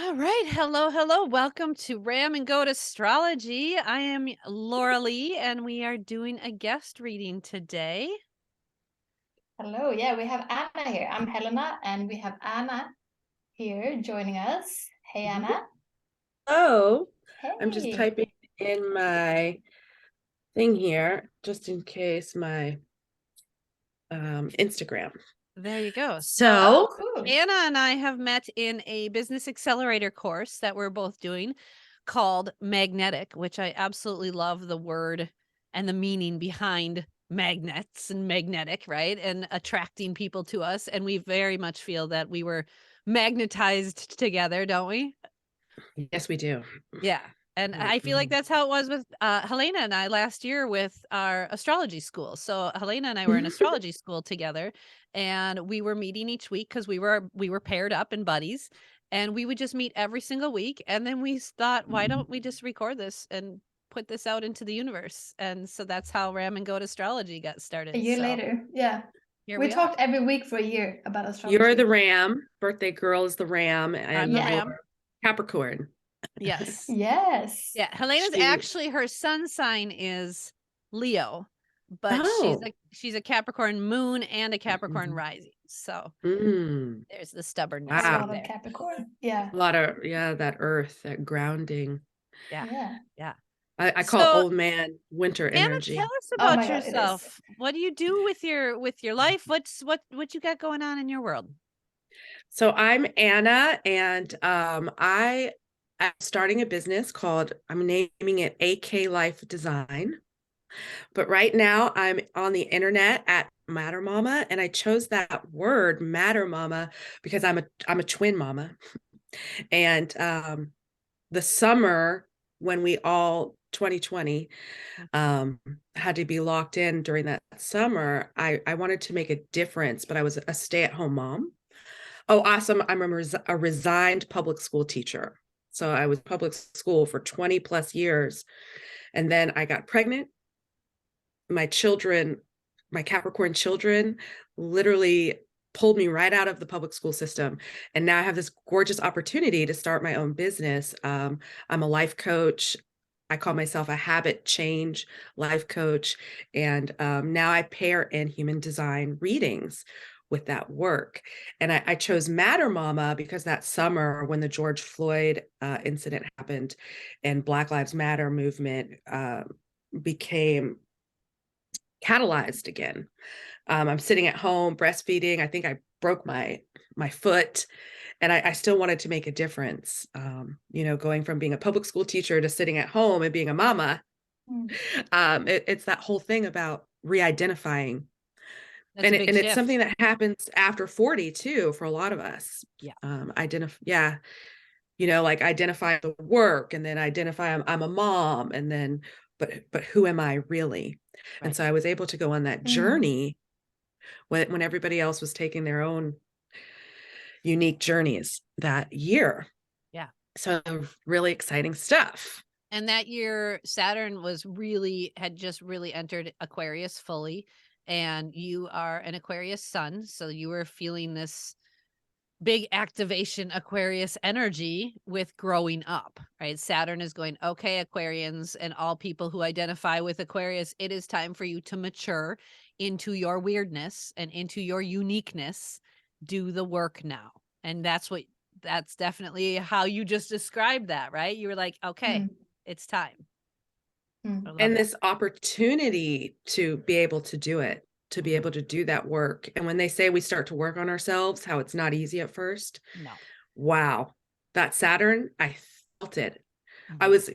All right. Hello, hello. Welcome to Ram and Goat Astrology. I am Laura Lee, and we are doing a guest reading today. Hello, yeah, we have Anna here. I'm Helena, and we have Anna here joining us. Hey, Mhm. Anna. Oh, I'm just Hey. typing in my thing here, just in case my Instagram. There you go. Oh, So, cool. Anna and I have met in a business accelerator course that we're both doing called Magnetic, which I absolutely love the word and the meaning behind magnets and magnetic, right? And attracting people to us. And we very much feel that we were magnetized together, don't we? yes, we do. Yeah, and I feel like that's how it was with, Helena and I last year with our astrology school. So Helena and I were in astrology school together, and we were meeting each week because we were paired up in buddies, and we would just meet every single week, and then thought, "Why don't we just record this and put this out into the universe?" And so that's how Ram and Goat Astrology got A started, year so later, yeah. here We we are. talked every week for a year about You're the astrology. Ram, birthday girl is the Ram, I'm and the Yeah. you're Ram. Capricorn. Yes. Yes. Yeah, Helena's She, actually her sun sign is Leo, but she's oh, a Capricorn moon and a Capricorn mhm. rising. So Mm, there's the stubbornness A wow. right lot of there. Capricorn. Yeah. A lot of, yeah, that earth, that grounding. Yeah. Yeah. Yeah. I call it So old man winter Anna, tell energy. us Oh my about God, it is. yourself. What do you do with your life? What you got going on in your world? So I'm Anna, and I am starting a business called, I'm naming it AK Life Design. But right now I'm on the internet at Matter Mama, and I chose that word Matter Mama because I'm a twin mama. And the summer when we all 2020 had to be locked in during that summer, I wanted to make a difference, but I was a stay-at-home mom. Oh, awesome. I'm a resigned public school teacher. So I was public school for 20 plus years. And then I got pregnant. My children, my Capricorn children, literally pulled me right out of the public school system. And now I have this gorgeous opportunity to start my own business. I'm a life coach. I call myself a habit change life coach. And now I pair in human design readings with that work. And I chose Matter Mama because that summer when the George Floyd incident happened and Black Lives Matter movement became catalyzed again. I'm sitting at home breastfeeding. I think I broke my foot, and I still wanted to make a difference. Going from being a public school teacher to sitting at home and being a mama. Mm. It's that whole thing about re-identifying, That's and a big it's shift. something that happens after 40 too for a lot of us. Yeah. Yeah, like identify the work, and then identify I'm a mom, and then but who am I really? And Right. so I was able to go on that Mm. journey when everybody else was taking their own unique journeys that year. Yeah. So really exciting stuff. And that year, Saturn had just really entered Aquarius fully. And you are an Aquarius sun. So you were feeling this big activation Aquarius energy with growing up, right? Saturn is going, okay, Aquarians and all people who identify with Aquarius, it is time for you to mature into your weirdness and into your uniqueness. Do the work now. And that's definitely how you just described that, right? You were like, okay, Mm. it's time. I Mm. love And that. this opportunity to be able to do it, to be able to do that work. And when they say we start to work on ourselves, how it's not easy at first. No. Wow. That Saturn, I felt it. I Mhm. was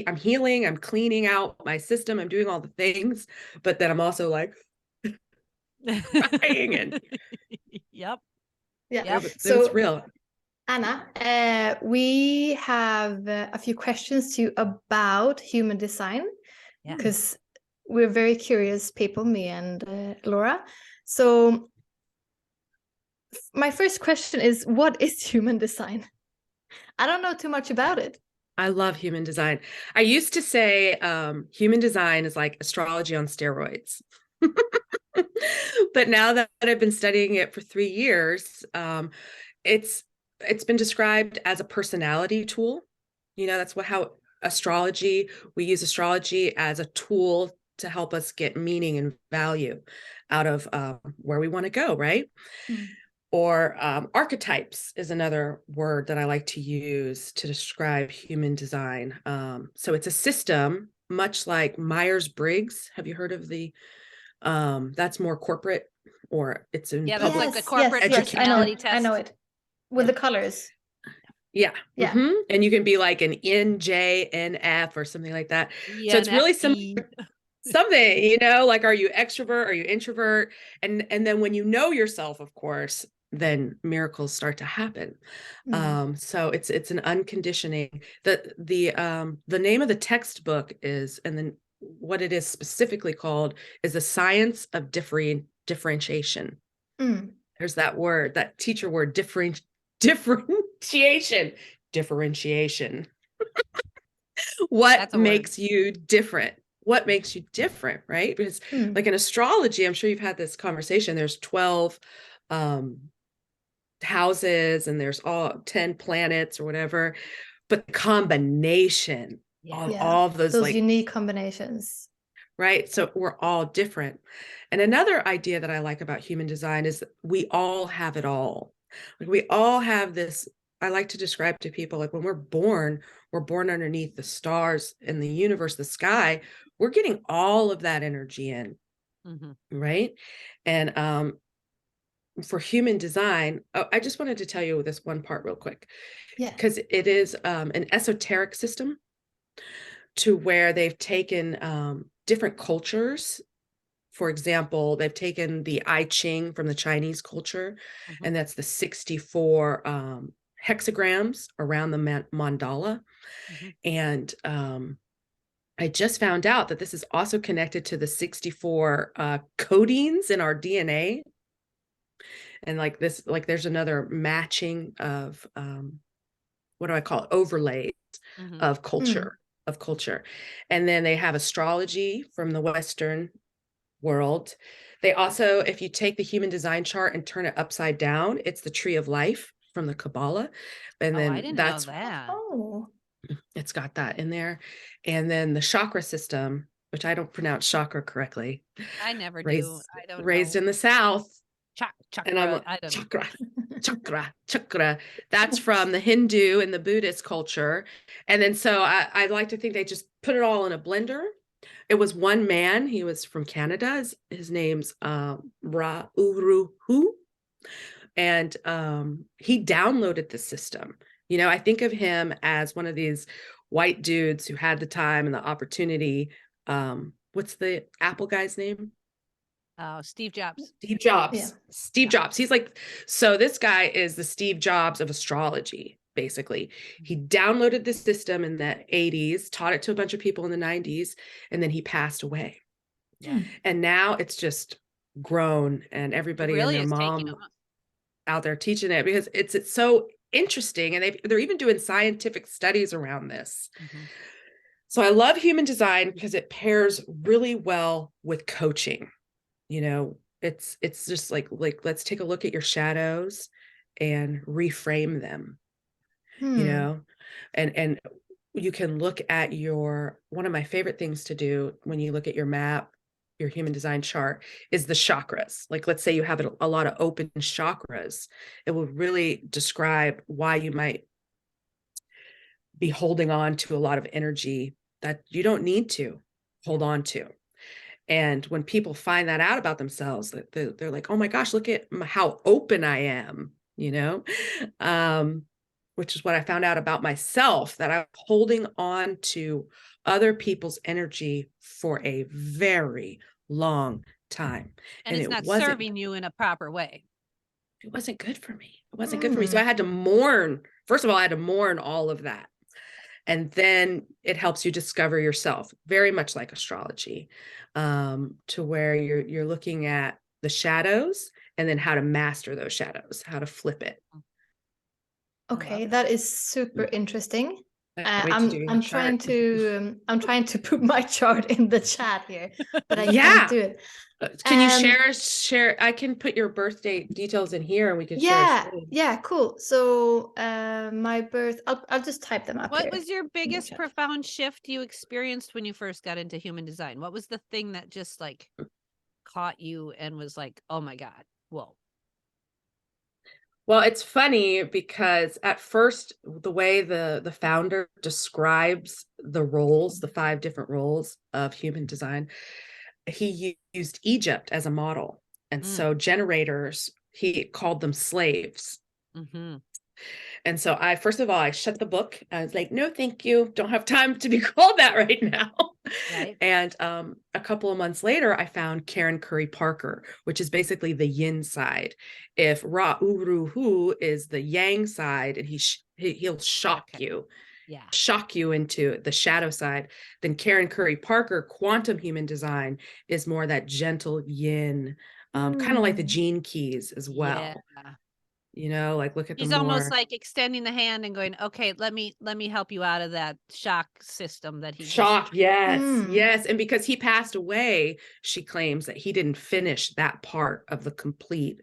I'm healing, I'm cleaning out my system, I'm doing all the things, but then I'm also like crying and Yep. Yeah. yeah, Yep. but it was So, real. Anna, we have a few questions to you about human design Yeah. because we're very curious people, me and Laura. So, my first question is, what is human design? I don't know too much about it. I love human design. I used to say human design is like astrology on steroids. But now that I've been studying it for 3 years, it's it's been described as a personality tool. That's how astrology, we use astrology as a tool to help us get meaning and value out of where we want to go, right? Or archetypes is another word that I like to use to describe human design. So it's a system, much like Myers-Briggs. Have you heard of that's more corporate, or it's in Yeah, that's public like the corporate education. personality test. I know it. With the colors. Yeah. Yeah. And you can be like an NJ, NF or something like that. So it's really something, like, are you extrovert? Are you introvert? And then when you know yourself, of course, then miracles start to happen. So it's an unconditioning. The name of the textbook is, and then what it is specifically called is the science of differentiation. There's that word, that teacher word, differentiation. What makes you different? What makes you different, right? Because like in astrology, I'm sure you've had this conversation, there's 12 houses and there's all 10 planets or whatever, but the combination of all of those like unique combinations, right? So we're all different. And another idea that I like about human design is that we all have it all. Like we all have this, I like to describe to people, like when we're born underneath the stars in the universe, the sky, we're getting all of that energy in, right? And for human design, I just wanted to tell you this one part real quick, because it is an esoteric system to where they've taken different cultures. For example, they've taken the I Ching from the Chinese culture, and that's the 64 hexagrams around the mandala. And I just found out that this is also connected to the 64 codings in our DNA. And like this, like there's another matching of what do I call it? Overlays of culture, And then they have astrology from the Western world. They also, if you take the human design chart and turn it upside down, it's the tree of life from the Kabbalah. And then I didn't know that. It's got that in there. And then the chakra system, which I don't pronounce chakra correctly. I never do. I don't raised know. in the South. Chakra. And I'm chakra. That's from the Hindu and the Buddhist culture. And then so I like to think they just put it all in a blender. It was one man. He was from Canada. His name's Ra Uruhu. And he downloaded the system. I think of him as one of these white dudes who had the time and the opportunity. What's the Apple guy's name? Steve Jobs. Steve Jobs. He's like, so this guy is the Steve Jobs of astrology, basically. He downloaded the system in the 80s, taught it to a bunch of people in the 90s, and then he passed away. And now it's just grown, and everybody and their mom out there teaching it, because it's so interesting, and they're even doing scientific studies around this. So I love human design because it pairs really well with coaching. It's just like let's take a look at your shadows and reframe them. And you can look at one of my favorite things to do when you look at your map, your human design chart, is the chakras. Like, let's say you have a lot of open chakras. It will really describe why you might be holding on to a lot of energy that you don't need to hold on to. And when people find that out about themselves, they're like, oh my gosh, look at how open I am, which is what I found out about myself, that I'm holding on to other people's energy for a very long time. And it's not serving you in a proper way. It wasn't good for me. So I had to mourn. First of all, I had to mourn all of that. And then it helps you discover yourself, very much like astrology, to where you're looking at the shadows and then how to master those shadows, how to flip it. Okay, that is super interesting. I can't wait to do your I'm chart. I'm trying to put my chart in the chat here, but I Yeah. can't do it. Can you share? I can put your birthday details in here and we can share a screen. Yeah, cool. So my birth, I'll just type them up What here was your in the biggest chat. profound shift you experienced when you first got into human design? What was the thing that just like caught you and was like, oh my God, whoa. Well, it's funny because at first, the way the founder describes the roles, the 5 different roles of human design, he used Egypt as a model. And so generators, he called them slaves. Mm-hmm. And so first of all, I shut the book. I was like, no, thank you. Don't have time to be called that right now. Right. And a couple of months later, I found Karen Curry Parker, which is basically the yin side. If Ra Uru Hu is the yang side, and he'll shock you. Yeah. Shock you into the shadow side, then Karen Curry Parker, quantum human design, is more that gentle yin, kind of like the gene keys as well. Yeah. You know, like look at He's the more almost like extending the hand and going, okay, let me help you out of that shock system that he shock. just Yes. And because he passed away, she claims that he didn't finish that part of the complete.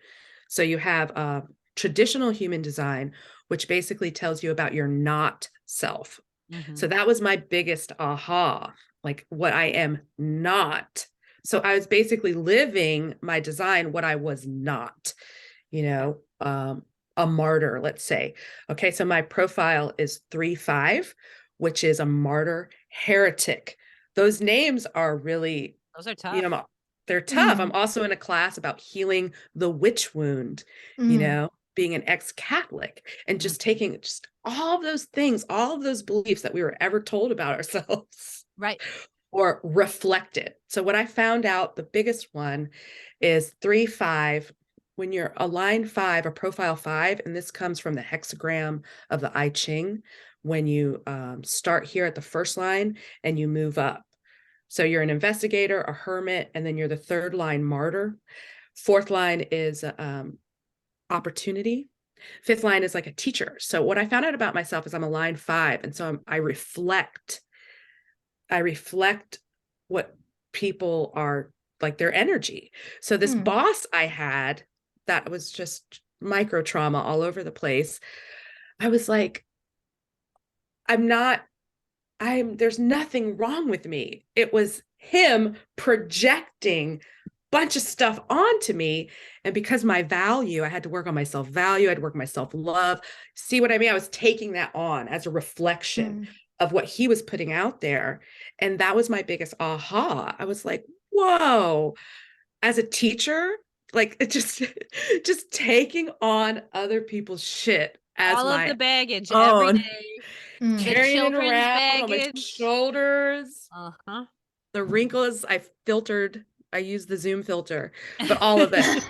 So you have traditional human design, which basically tells you about your not self. So that was my biggest aha, like what I am not. So I was basically living my design, what I was not, you know, a martyr, let's say. Okay, so my profile is 3-5, which is a martyr heretic. Those names are really, those are tough. you know, they're tough. I'm also in a class about healing the witch wound, you know, being an ex-Catholic and just taking just all of those things, all of those beliefs that we were ever told about ourselves. Right. Or reflected. So what I found out, the biggest one is 3-5. When you're a line 5, a profile 5, and this comes from the hexagram of the I Ching, when you start here at the first line and you move up. So you're an investigator, a hermit, and then you're the 3rd line martyr. 4th line is opportunity. 5th line is like a teacher. So what I found out about myself is I'm a line 5. And so I reflect what people are like, their energy. So this boss I had that was just micro trauma all over the place. I was like, there's nothing wrong with me. It was him projecting bunch of stuff onto me. And because my value, I had to work on my self-value, I had to work on my self-love. See what I mean? I was taking that on as a reflection of what he was putting out there. And that was my biggest aha. I was like, whoa, as a teacher, like it just taking on other people's shit as all of my the baggage own. every day. Carrying it children's around on my baggage. shoulders. Uh-huh. The wrinkles I used the Zoom filter, but all of it.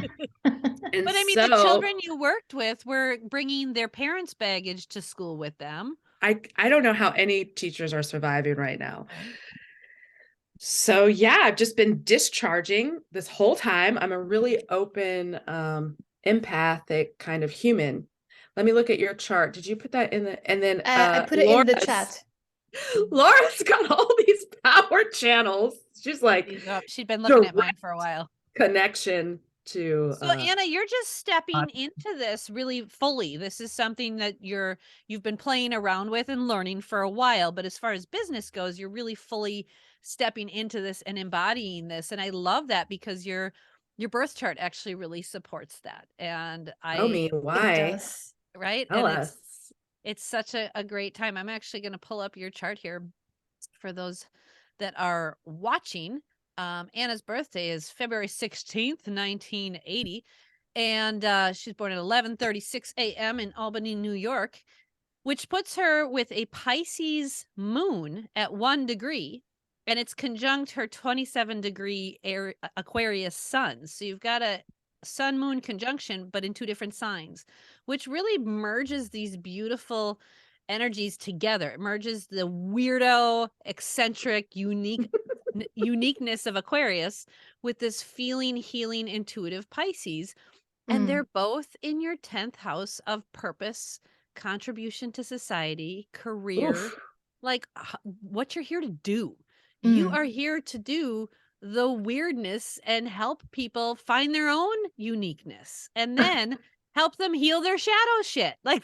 And But I mean, the children you worked with were bringing their parents' baggage to school with them. I don't know how any teachers are surviving right now. So yeah, I've just been discharging this whole time. I'm a really open, empathic kind of human. Let me look at your chart. Did you put that in the, and then I put it in the chat. Laura's got all these power channels. She's like, she'd been looking at mine for a while. Connection to so Anna, you're just stepping into this really fully. This is something that you've been playing around with and learning for a while, but as far as business goes, you're really fully stepping into this and embodying this. And I love that because your birth chart actually really supports that. And why? It does. Right? Tell and us. it's such a great time. I'm actually going to pull up your chart here for those that are watching. Anna's birthday is February 16th, 1980. And she's born at 11:36 a.m. in Albany, New York, which puts her with a Pisces moon at 1 degree. And it's conjunct her 27-degree Aquarius sun. So you've got a sun-moon conjunction, but in 2 different signs, which really merges these beautiful energies together. It merges the weirdo, eccentric, uniqueness of Aquarius with this feeling, healing, intuitive Pisces. And they're both in your 10th house of purpose, contribution to society, career, like what you're here to do. You are here to do the weirdness and help people find their own uniqueness and then help them heal their shadow shit. Like,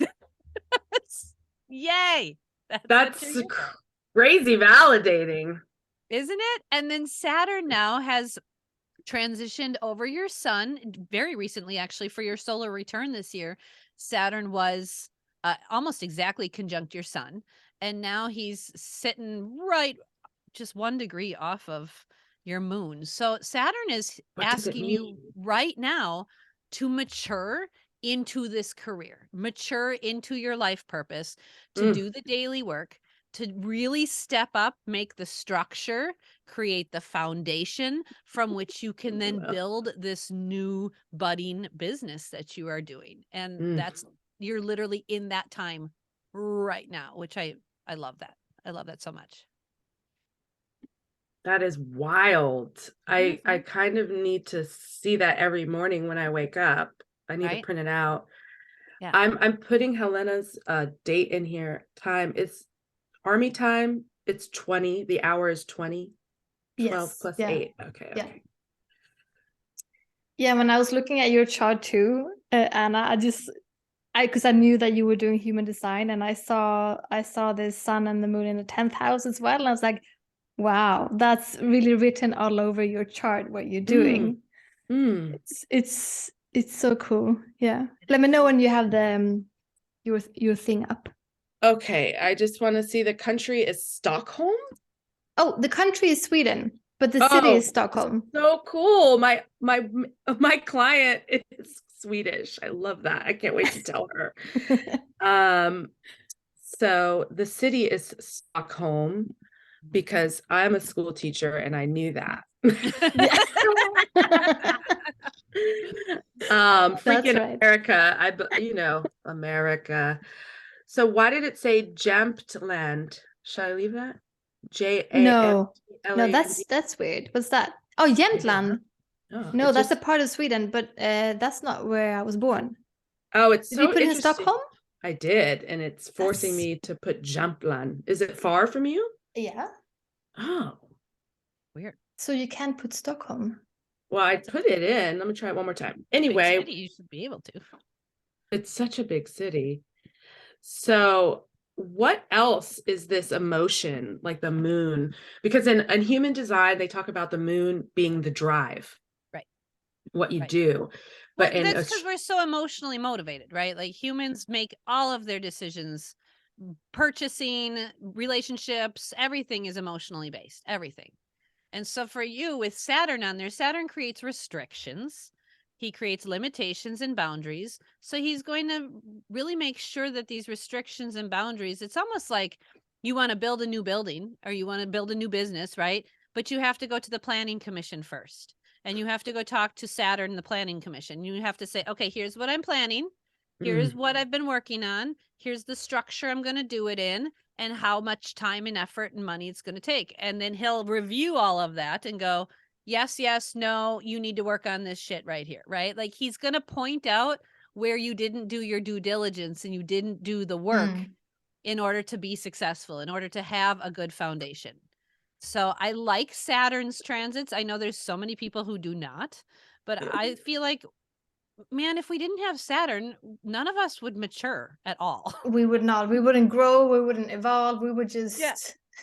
yay. That's what you're here for. Crazy validating. Isn't it? And then Saturn now has transitioned over your sun very recently, actually, for your solar return this year. Saturn was almost exactly conjunct your sun. And now he's sitting right just 1 degree off of your moon. So Saturn is What does it asking mean? you right now to mature into this career, mature into your life purpose, to do the daily work, to really step up, make the structure, create the foundation from which you can then build this new budding business that you are doing. And that's, you're literally in that time right now, which I love that. I love that so much. That is wild. I kind of need to see that every morning when I wake up. I need to print it out. Yeah. I'm putting Helena's date in here. Time. It's Army time. It's 20. The hour is 20. 12 plus 8. Okay. Yeah, when I was looking at your chart too, Anna, because I knew that you were doing human design, and I saw the sun and the moon in the 10th house as well, and I was like, wow, that's really written all over your chart what you're doing. It's so cool. Yeah, let me know when you have the your thing up. Okay, I just want to see. The country is Stockholm. Oh, the country is Sweden, but the city is Stockholm. So cool. My client is Swedish. I love that. I can't wait to tell her. So the city is Stockholm because I'm a school teacher and I knew that. Freaking right. America. America. So why did it say Jämtland? Should I leave that? No, that's weird. What's that? Oh, Jämtland. No, that's a part of Sweden, but that's not where I was born. Oh, it's did you put in Stockholm? I did, and it's forcing me to put Jämtland. Is it far from you? Yeah. Oh, weird. So you can't put Stockholm. Well, I put it in. Let me try it one more time. Anyway, big city, you should be able to. It's such a big city. So what else is this emotion, like the moon? Because in human design, they talk about the moon being the drive. Right. What you do. But that's because we're so emotionally motivated, right? Like humans make all of their decisions, purchasing, relationships, everything is emotionally based, everything. And so for you with Saturn on there, Saturn creates restrictions. He creates limitations and boundaries. So he's going to really make sure that these restrictions and boundaries, it's almost like you want to build a new building or you want to build a new business, right? But you have to go to the planning commission first. And you have to go talk to Saturn, the planning commission. You have to say, okay, here's what I'm planning. Here's what I've been working on. Here's the structure I'm going to do it in and how much time and effort and money it's going to take. And then he'll review all of that and go, yes, no, you need to work on this shit right here, right? Like he's going to point out where you didn't do your due diligence and you didn't do the work in order to be successful, in order to have a good foundation. So I like Saturn's transits. I know there's so many people who do not, but I feel like, man, if we didn't have Saturn, none of us would mature at all. We would not. We wouldn't grow. We wouldn't evolve. We would just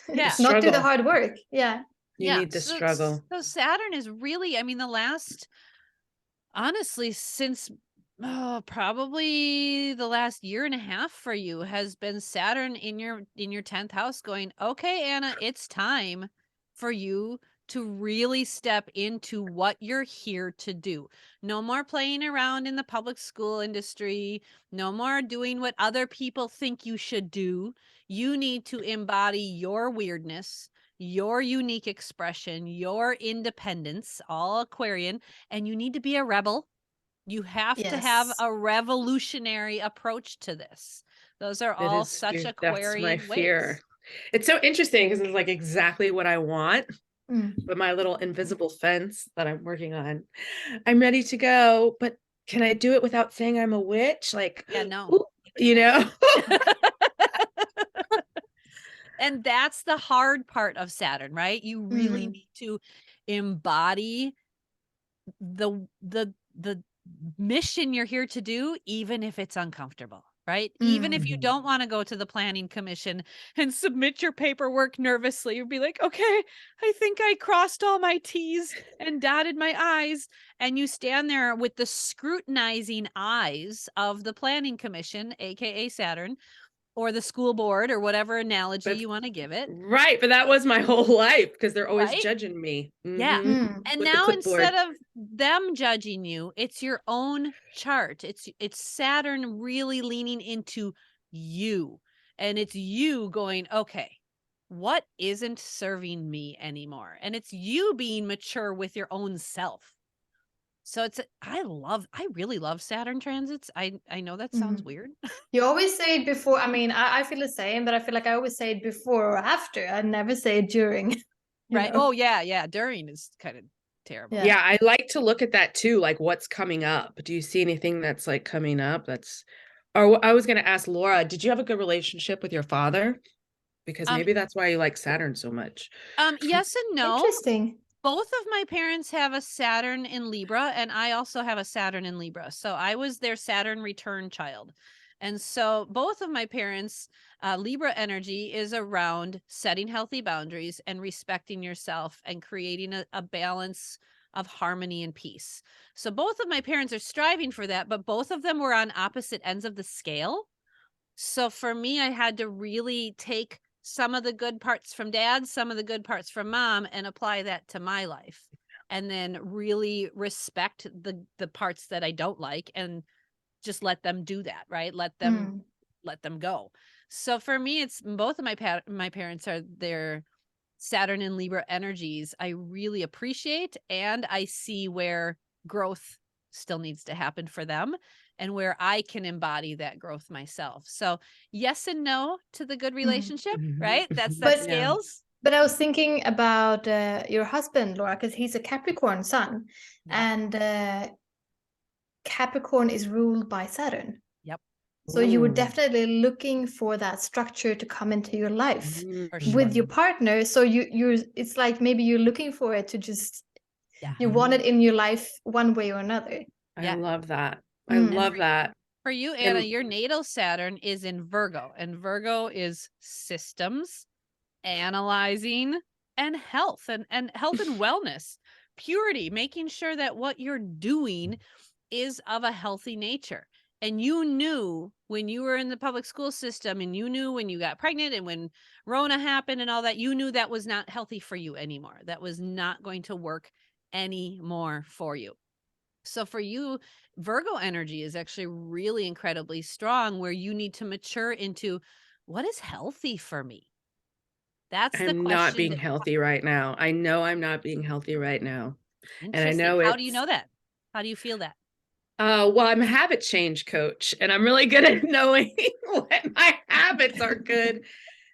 not do the hard work. Yeah. You need the struggle. So Saturn is really, I mean, honestly, since probably the last year and a half for you has been Saturn in your 10th house going, okay, Anna, it's time for you to really step into what you're here to do. No more playing around in the public school industry. No more doing what other people think you should do. You need to embody your weirdness, your unique expression, your independence, all Aquarian, and you need to be a rebel. You have to have a revolutionary approach to this. Those are all such Aquarian That's my fear. ways. It's so interesting because it's like exactly what I want. But my little invisible fence that I'm working on, I'm ready to go. But can I do it without saying I'm a witch? Like, yeah, no. Ooh, you know? And that's the hard part of Saturn, right? You really Mm. need to embody the mission you're here to do, even if it's uncomfortable, right? Even if you Mhm. don't want to go to the planning commission and submit your paperwork nervously, you'd be like, okay, I think I crossed all my T's and dotted my I's. And you stand there with the scrutinizing eyes of the planning commission, aka Saturn, or the school board, or whatever analogy But you want to give it, right, but that was my whole life because they're always right? judging me. Yeah. Mm. And With the now instead clipboard. of them judging you, it's your own chart. It's Saturn really leaning into you. And it's you going, okay, what isn't serving me anymore? And it's you being mature with your own self. So I really love Saturn transits. I know that sounds Mm. weird. You always say it before. I mean, I feel the same, but I feel like I always say it before or after. I never say it during. Right. Oh yeah, yeah. During is kind of terrible. Yeah. Yeah, I like to look at that too, like what's coming up. Do you see anything that's like coming up? Or I was going to ask Laura, did you have a good relationship with your father? Because Um, maybe that's why you like Saturn so much. yes and no. Interesting. Both of my parents have a Saturn in Libra, and I also have a Saturn in Libra. So I was their Saturn return child. And so both of my parents, Libra energy is around setting healthy boundaries and respecting yourself and creating a balance of harmony and peace. So both of my parents are striving for that, but both of them were on opposite ends of the scale. So for me, I had to really take some of the good parts from dad, some of the good parts from mom, and apply that to my life. And then really respect the parts that I don't like and just let them do that, right? Let them go. So for me, it's both of my parents are their Saturn and Libra energies. I really appreciate, and I see where growth still needs to happen for them and where I can embody that growth myself. So yes and no to the good relationship, right? That's that But Yeah. scales. But I was thinking about your husband, Laura, because he's a Capricorn sun, Yep. and Capricorn is ruled by Saturn. Yep. So you were Ooh. definitely looking for that structure to come into your life For with sure. your partner. So you're it's like maybe you're looking for it to just Yeah. you want it in your life one way or another. I Yeah. love that. I Mm. love that. For you, Anna, And your natal Saturn is in Virgo, and Virgo is systems, analyzing, and health and health and wellness, purity, making sure that what you're doing is of a healthy nature. And you knew when you were in the public school system, and you knew when you got pregnant and when Rona happened and all that, you knew that was not healthy for you anymore. That was not going to work anymore for you. So for you, Virgo energy is actually really incredibly strong, where you need to mature into what is healthy for me. That's the I'm not question. being healthy right now. I know I'm not being healthy right now. And I Interesting. know How do you it's know that? How do you feel that? well, I'm a habit change coach, and I'm really good at knowing when my habits are good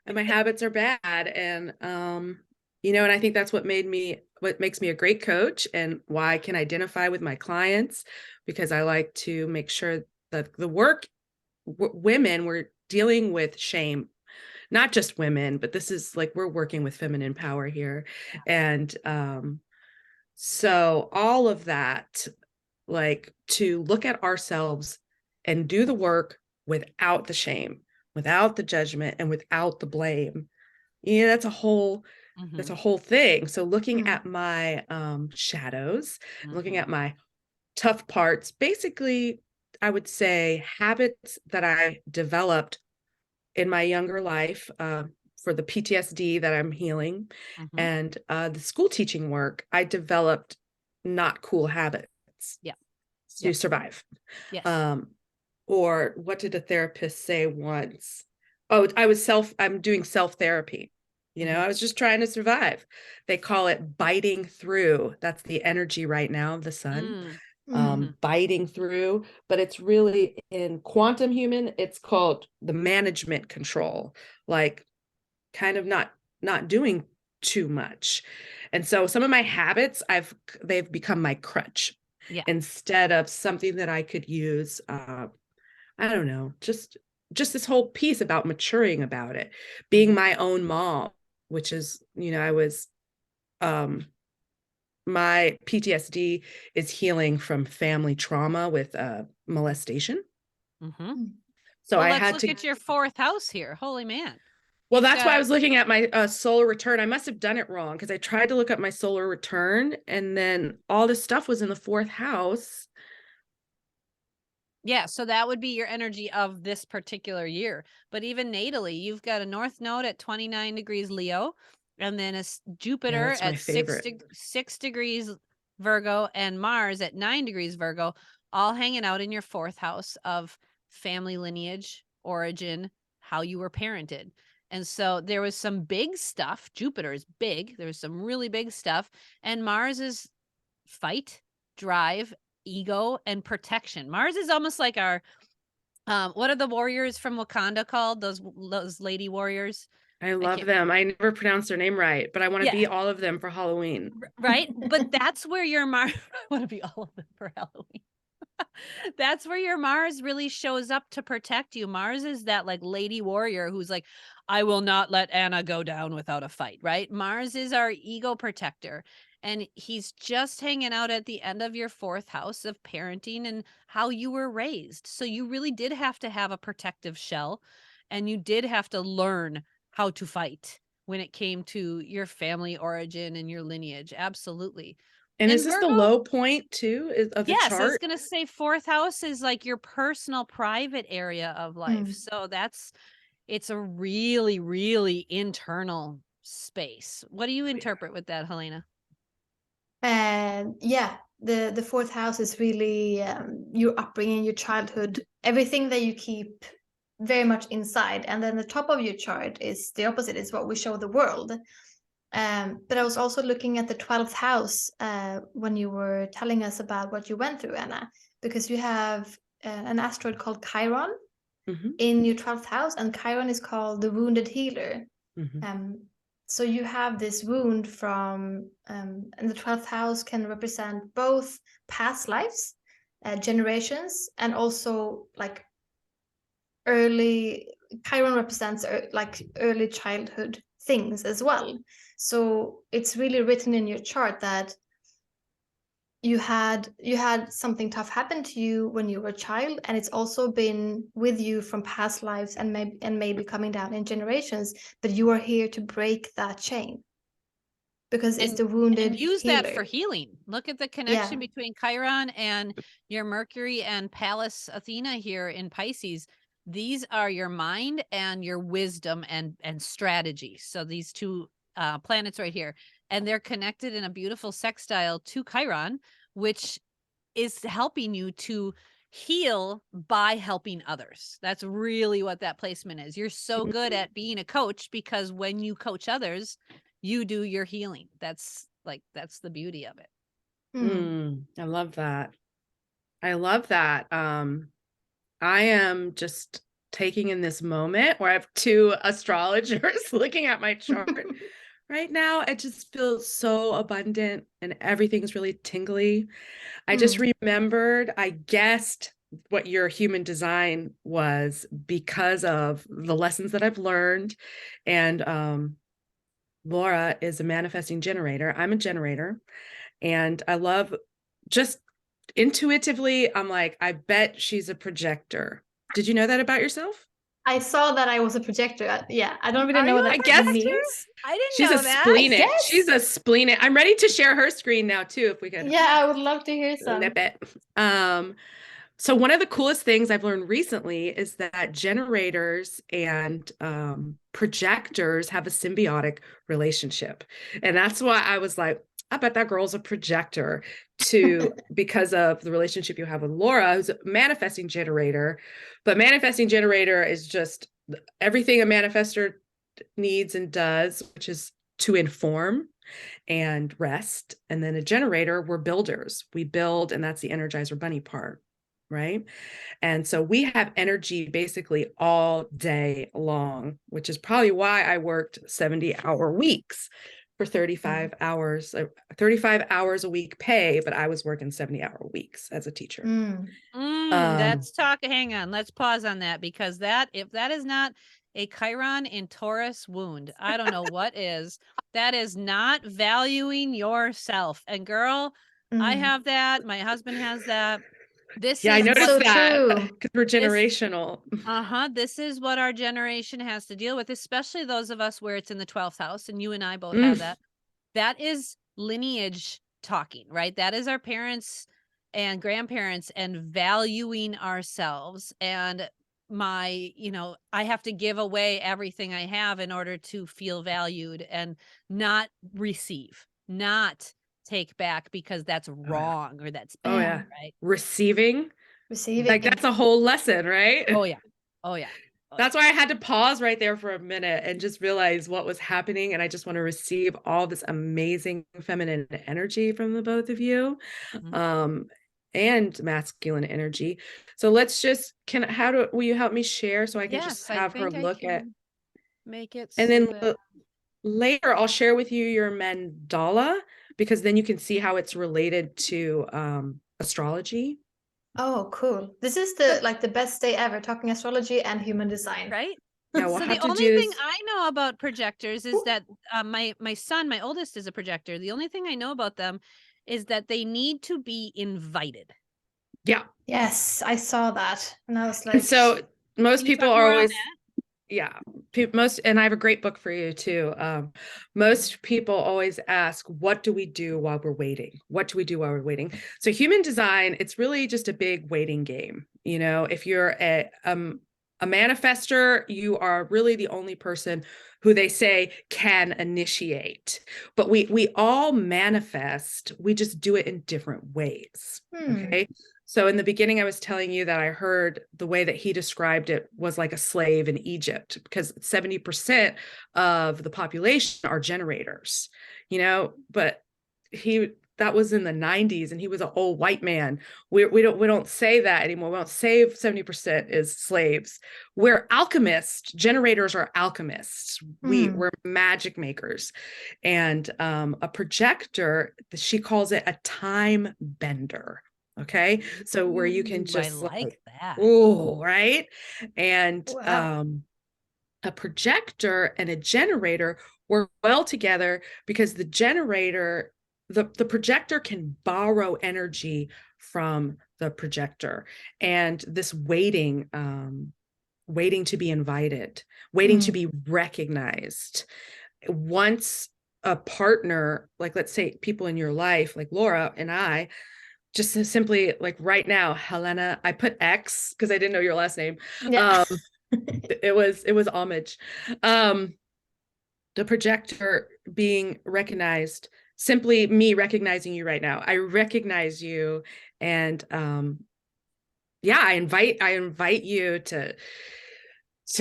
and my habits are bad. And and I think that's what makes me a great coach, and why I can identify with my clients, because I like to make sure that the women, we're dealing with shame, not just women, but this is like, we're working with feminine power here. Yeah. And so all of that, like, to look at ourselves and do the work without the shame, without the judgment, and without the blame. That's a whole thing. So looking Mm. at my shadows, looking Mhm. at my tough parts, basically, I would say habits that I developed in my younger life, for the PTSD that I'm healing, Mhm. and the school teaching work, I developed not cool habits Yeah. to Yep. survive. Yes. Um, or what did a therapist say once? Oh, I'm doing self-therapy. Mhm. I was just trying to survive. They call it biting through. That's the energy right now of the sun, Mm. biting through. But it's really, in quantum human, it's called the management control, like kind of not doing too much. And so some of my habits, they've become my crutch, Yeah. instead of something that I could use. I don't know, just just this whole piece about maturing about it, being my own mom, which is, I was, my PTSD is healing from family trauma with molestation. Mm-hmm. So well, I let's had look to. at your 4th house here. Holy man. Well, You've that's why I got, was looking at my solar return. I must have done it wrong because I tried to look up my solar return, and then all this stuff was in the 4th house. yeah, so that would be your energy of this particular year. But even natally, you've got a North Node at 29 degrees Leo, and then a Jupiter that's my at favorite. 6 degrees Virgo, and Mars at 9 degrees Virgo, all hanging out in your 4th house of family lineage, origin, how you were parented. And so there was some big stuff. Jupiter is big. There was some really big stuff. And Mars is fight, drive, ego, and protection. Mars is almost like our what are the warriors from Wakanda called? Those lady warriors. I love them. I never pronounce their name right, but I want to be all of them for Halloween. Right? But that's where your Mars I want to be all of them for Halloween. That's where your Mars really shows up to protect you. Mars is that like lady warrior who's like, I will not let Anna go down without a fight, right? Mars is our ego protector. And he's just hanging out at the end of your 4th house of parenting and how you were raised. So you really did have to have a protective shell, and you did have to learn how to fight when it came to your family origin and your lineage. Absolutely. And is this Virgo, the low point too of the yes, I was chart? gonna say 4th house is like your personal private area of life. So it's a really, really internal space. What do you interpret with that, Helena? And yeah, the 4th house is really your upbringing, your childhood, everything that you keep very much inside. And then the top of your chart is the opposite, is what we show the world. But I was also looking at the 12th house when you were telling us about what you went through, Anna, because you have an asteroid called Chiron in your 12th house, and Chiron is called the wounded healer. So you have this wound from, and the 12th house can represent both past lives, generations, and also like Chiron represents like early childhood things as well. So it's really written in your chart that you had something tough happen to you when you were a child, and it's also been with you from past lives and maybe coming down in generations, but you are here to break that chain because it's the wounded and use healer. that for healing. Look at the connection between Chiron and your Mercury and Pallas Athena here in Pisces. These are your mind and your wisdom and strategy. So these two planets right here, and they're connected in a beautiful sextile to Chiron, which is helping you to heal by helping others. That's really what that placement is. You're so good at being a coach because when you coach others, you do your healing. That's the beauty of it. I love that. I love that. I am just taking in this moment where I have 2 astrologers looking at my chart right now. It just feels so abundant and everything's really tingly. I just remembered, I guessed what your human design was because of the lessons that I've learned. And Laura is a manifesting generator. I'm a generator. And I love, just intuitively, I'm like, I bet she's a projector. Did you know that about yourself? I saw that I was a projector. Yeah, I don't really know what I that guessed means. I didn't She's know a that. spleenit. She's a spleenit. I'm ready to share her screen now too, if we could. Yeah, I would love to hear some. Lip it. So one of the coolest things I've learned recently is that generators and projectors have a symbiotic relationship. And that's why I was like, I bet that girl's a projector because of the relationship you have with Laura, who's a manifesting generator. But manifesting generator is just everything a manifestor needs and does, which is to inform and rest. And then a generator, we're builders. We build, and that's the Energizer Bunny part, right? And so we have energy basically all day long, which is probably why I worked 70-hour weeks, for 35 hours, 35 hours a week pay, but I was working 70-hour weeks as a teacher. Hang on, let's pause on that, because if that is not a Chiron in Taurus wound, I don't know what is. That is not valuing yourself. And girl, I have that. My husband has that. I noticed so that because we're generational. This is what our generation has to deal with, especially those of us where it's in the 12th house, and you and I both have that. That is lineage talking, right? That is our parents and grandparents and valuing ourselves. And I have to give away everything I have in order to feel valued and not receive, not take back, because that's wrong or that's bad, right? Receiving. Like, that's a whole lesson, right? Oh yeah. That's why I had to pause right there for a minute and just realize what was happening. And I just want to receive all this amazing feminine energy from the both of you, and masculine energy. So let's just, will you help me share so I can just have her look at, make it. And then later I'll share with you your mandala, because then you can see how it's related to astrology. Oh, cool. This is the best day ever, talking astrology and human design. Right? Yeah, So the only thing I know about projectors is that my son, my oldest, is a projector. The only thing I know about them is that they need to be invited. Yeah. Yes, I saw that. And I was like, and so most people are always, and I have a great book for you too. Most people always ask, what do we do while we're waiting? What do we do while we're waiting? So human design, it's really just a big waiting game. If you're a manifester, you are really the only person who they say can initiate. But we all manifest, we just do it in different ways. Okay. So in the beginning, I was telling you that I heard the way that he described it was like a slave in Egypt, because 70% of the population are generators, but that was in the 90s, and he was an old white man. We don't say that anymore. We don't say 70% is slaves. We're alchemists. Generators are alchemists. We're magic makers. And a projector, she calls it a time bender. Okay. So where you can just like that. Oh, right. And a projector and a generator work well together, because the generator, the projector can borrow energy from the projector, and this waiting to be invited, waiting to be recognized. Once a partner, like let's say people in your life, like Laura and I, just simply, like right now, Helena, I put X because I didn't know your last name. It was homage. The projector being recognized, simply me recognizing you right now. I recognize you, and I invite you to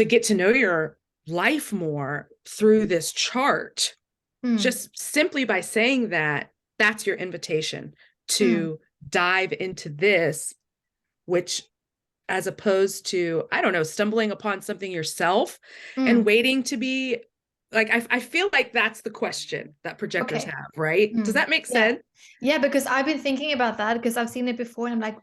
get to know your life more through this chart. Just simply by saying that, that's your invitation to dive into this, which, as opposed to, I don't know, stumbling upon something yourself and waiting to be like, I feel like that's the question that projectors have, right? Does that make sense? Yeah, because I've been thinking about that, because I've seen it before, and I'm like,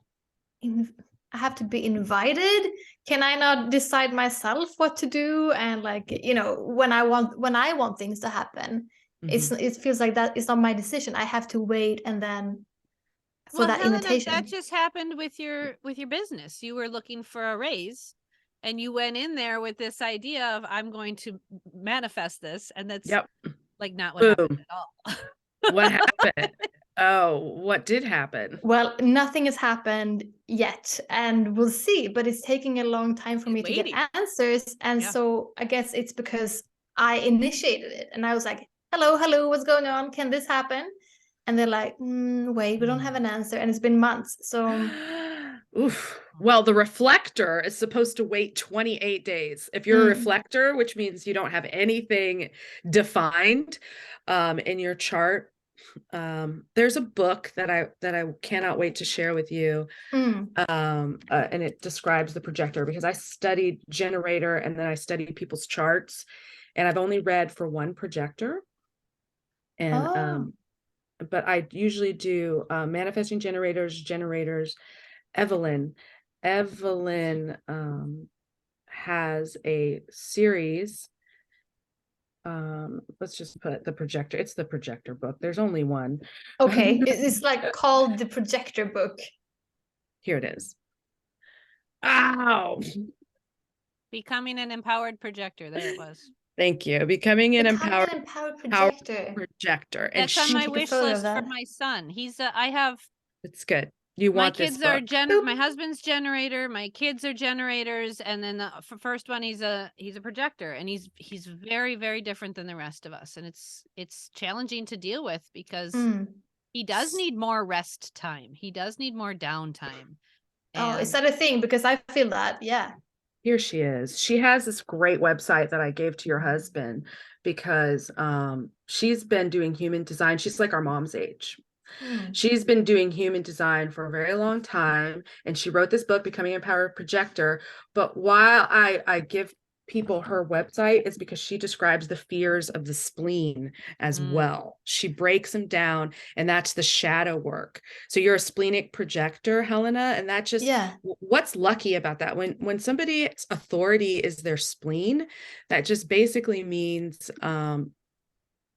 I have to be invited. Can I not decide myself what to do? And like, when I want things to happen, it feels like that it's not my decision. I have to wait, and then for that Helena, invitation. that just happened with your business. You were looking for a raise, and you went in there with this idea of, I'm going to manifest this, and that's like not what happened at all. What happened? Oh, what did happen? Well, nothing has happened yet, and we'll see, but it's taking a long time for me to get answers. And so I guess it's because I initiated it, and I was like, hello, what's going on? Can this happen? And they're like, wait, we don't have an answer. And it's been months. So oof. Well, the reflector is supposed to wait 28 days. If you're a reflector, which means you don't have anything defined in your chart, there's a book that I cannot wait to share with you. And it describes the projector, because I studied generator and then I studied people's charts, and I've only read for one projector. And Oh, but I usually do manifesting generators. Evelyn. Evelyn has a series. Let's just put the projector. It's the projector book. There's only one. okay. It's like called the projector book. Here it is. Ow! Becoming an empowered projector. There it was. Thank you. Becoming an Becoming empowered an empowered projector. projector. And That's on she, my Take a wish photo of list for that. my son. I have it's good. You my want this kids are book. Boop. my husband's generator, my kids are generators, and then the first one he's a projector, and he's very, very different than the rest of us, and it's challenging to deal with because Mm. he does need more rest time. He does need more downtime. Oh, is And that a thing? Because I feel that, yeah. Here she is. She has this great website that I gave to your husband because she's been doing human design. She's like our mom's age. Mm. She's been doing human design for a very long time, and she wrote this book, Becoming a Empowered Projector. But while I give people her website, is because she describes the fears of the spleen as well. She breaks them down, and that's the shadow work. So you're a splenic projector, Helena, and that just Yeah. what's lucky about that? When somebody's authority is their spleen, that just basically means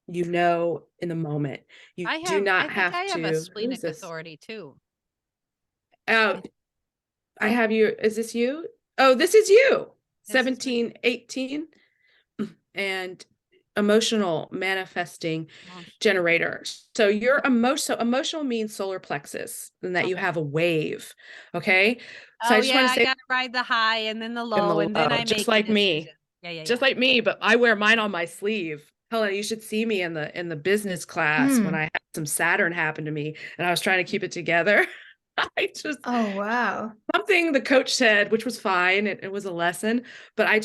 you know in the moment. You do not I think have I have a to. Who is splenic this? authority too. Oh, I have you. Is this you? Oh, this is you. This is me. 17, 18. And emotional manifesting generator. So your emotional means solar plexus, and that you Okay. have a wave. Okay. So I Oh just want yeah, to I say gotta ride the high and then the in low, the and then low, I just make the like me. decision. Yeah. Just like me, but I wear mine on my sleeve. Helena, you should see me in the business class when Mm. I had some Saturn happen to me and I was trying to keep it together. I just Oh, wow. something the coach said, which was fine. It was a lesson, but I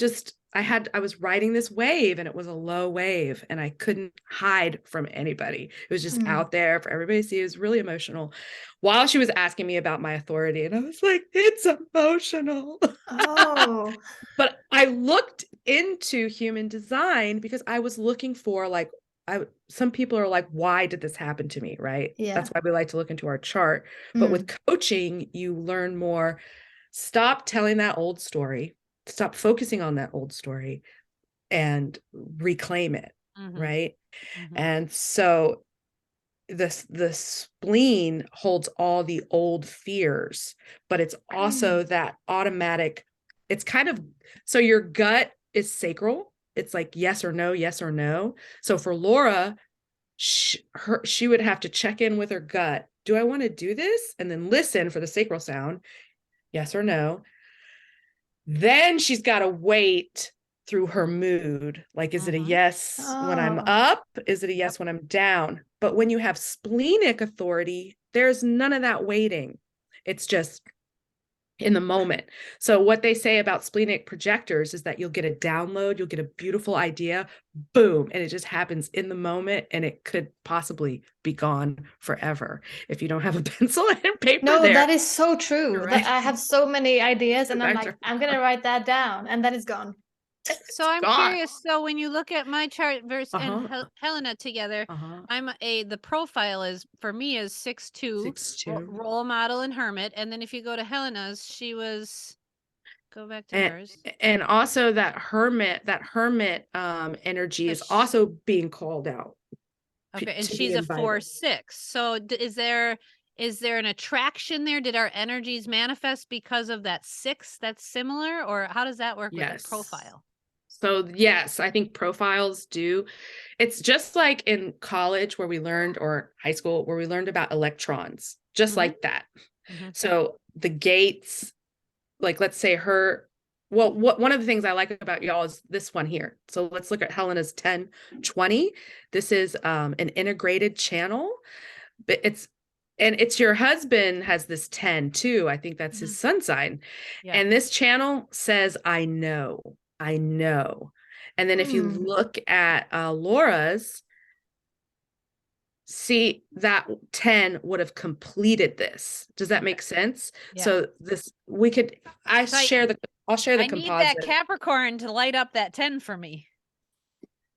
was riding this wave and it was a low wave and I couldn't hide from anybody. It was just Mm. out there for everybody to see. It was really emotional while she was asking me about my authority. And I was like, it's emotional. Oh, But I looked into human design because I was looking for some people are like, why did this happen to me? Right. yeah. That's why we like to look into our chart. But Mm. with coaching, you learn more. Stop telling that old story, stop focusing on that old story and reclaim it. Right. And so the spleen holds all the old fears, but it's also that automatic, it's kind of, so your gut is sacral. It's like yes or no, yes or no. So for Laura, she would have to check in with her gut. Do I want to do this? And then listen for the sacral sound, yes or no. Then she's got to wait through her mood. Like, is it a yes when I'm Oh. up? Is it a yes when I'm down? But when you have splenic authority, there's none of that waiting. It's just in the moment. So what they say about splenic projectors is that you'll get a download, you'll get a beautiful idea, boom, and it just happens in the moment, and it could possibly be gone forever if you don't have a pencil and paper No, there. that is so true. That I have so many ideas and I'm like, Projector. I'm gonna write that down, and then it's gone. So I'm gone. curious. So when you look at my chart versus and Uh-huh. Helena together, Uh-huh. the profile is for me is 6'2", 6'2". role model and hermit, and then if you go to Helena's, she was go back to and hers. and also that hermit energy is also being called out. Okay, and to be she's a invited. 4-6. So is there an attraction there? Did our energies manifest because of that 6 that's similar, or how does that work with a Yes. profile? So yes, I think profiles do. It's just like in college where we learned, or high school where we learned about electrons, just like that. So the gates, like let's say one of the things I like about y'all is this one here. So let's look at Helena's 1020. This is an integrated channel, but it's your husband has this 10 too. I think that's his sun sign. Yeah. And this channel says, I know. And then if you look at Laura's, see that 10 would have completed this. Does that make sense? Yeah. So I'll share the I need that composite. Capricorn to light up that 10 for me.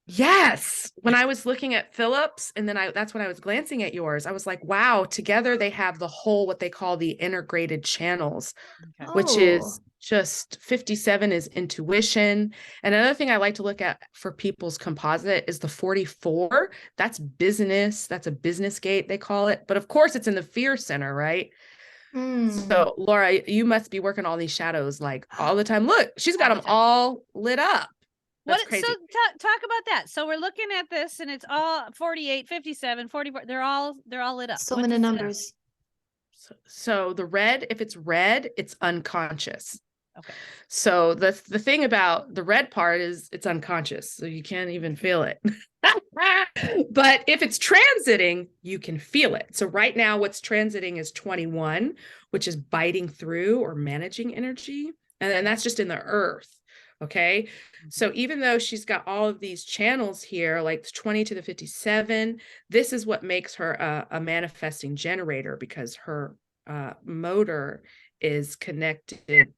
Yes. When I was looking at Philip's, and then that's when I was glancing at yours, I was like, wow, together they have the whole, what they call the integrated channels, Okay. which is just 57 is intuition. And another thing I like to look at for people's composite is the 44. That's business. That's a business gate, they call it. But of course, it's in the fear center, right? So, Laura, you must be working all these shadows like all the time. Look, she's got them all lit up. That's crazy. So talk about that. So we're looking at this and it's all 48, 57, 44. They're all lit up. So many numbers. So the red, if it's red, it's unconscious. Okay. So the thing about the red part is it's unconscious, so you can't even feel it. But if it's transiting, you can feel it. So right now what's transiting is 21, which is biting through or managing energy. And then that's just in the earth. Okay. So even though she's got all of these channels here, like 20 to the 57, this is what makes her a manifesting generator, because her motor is connected.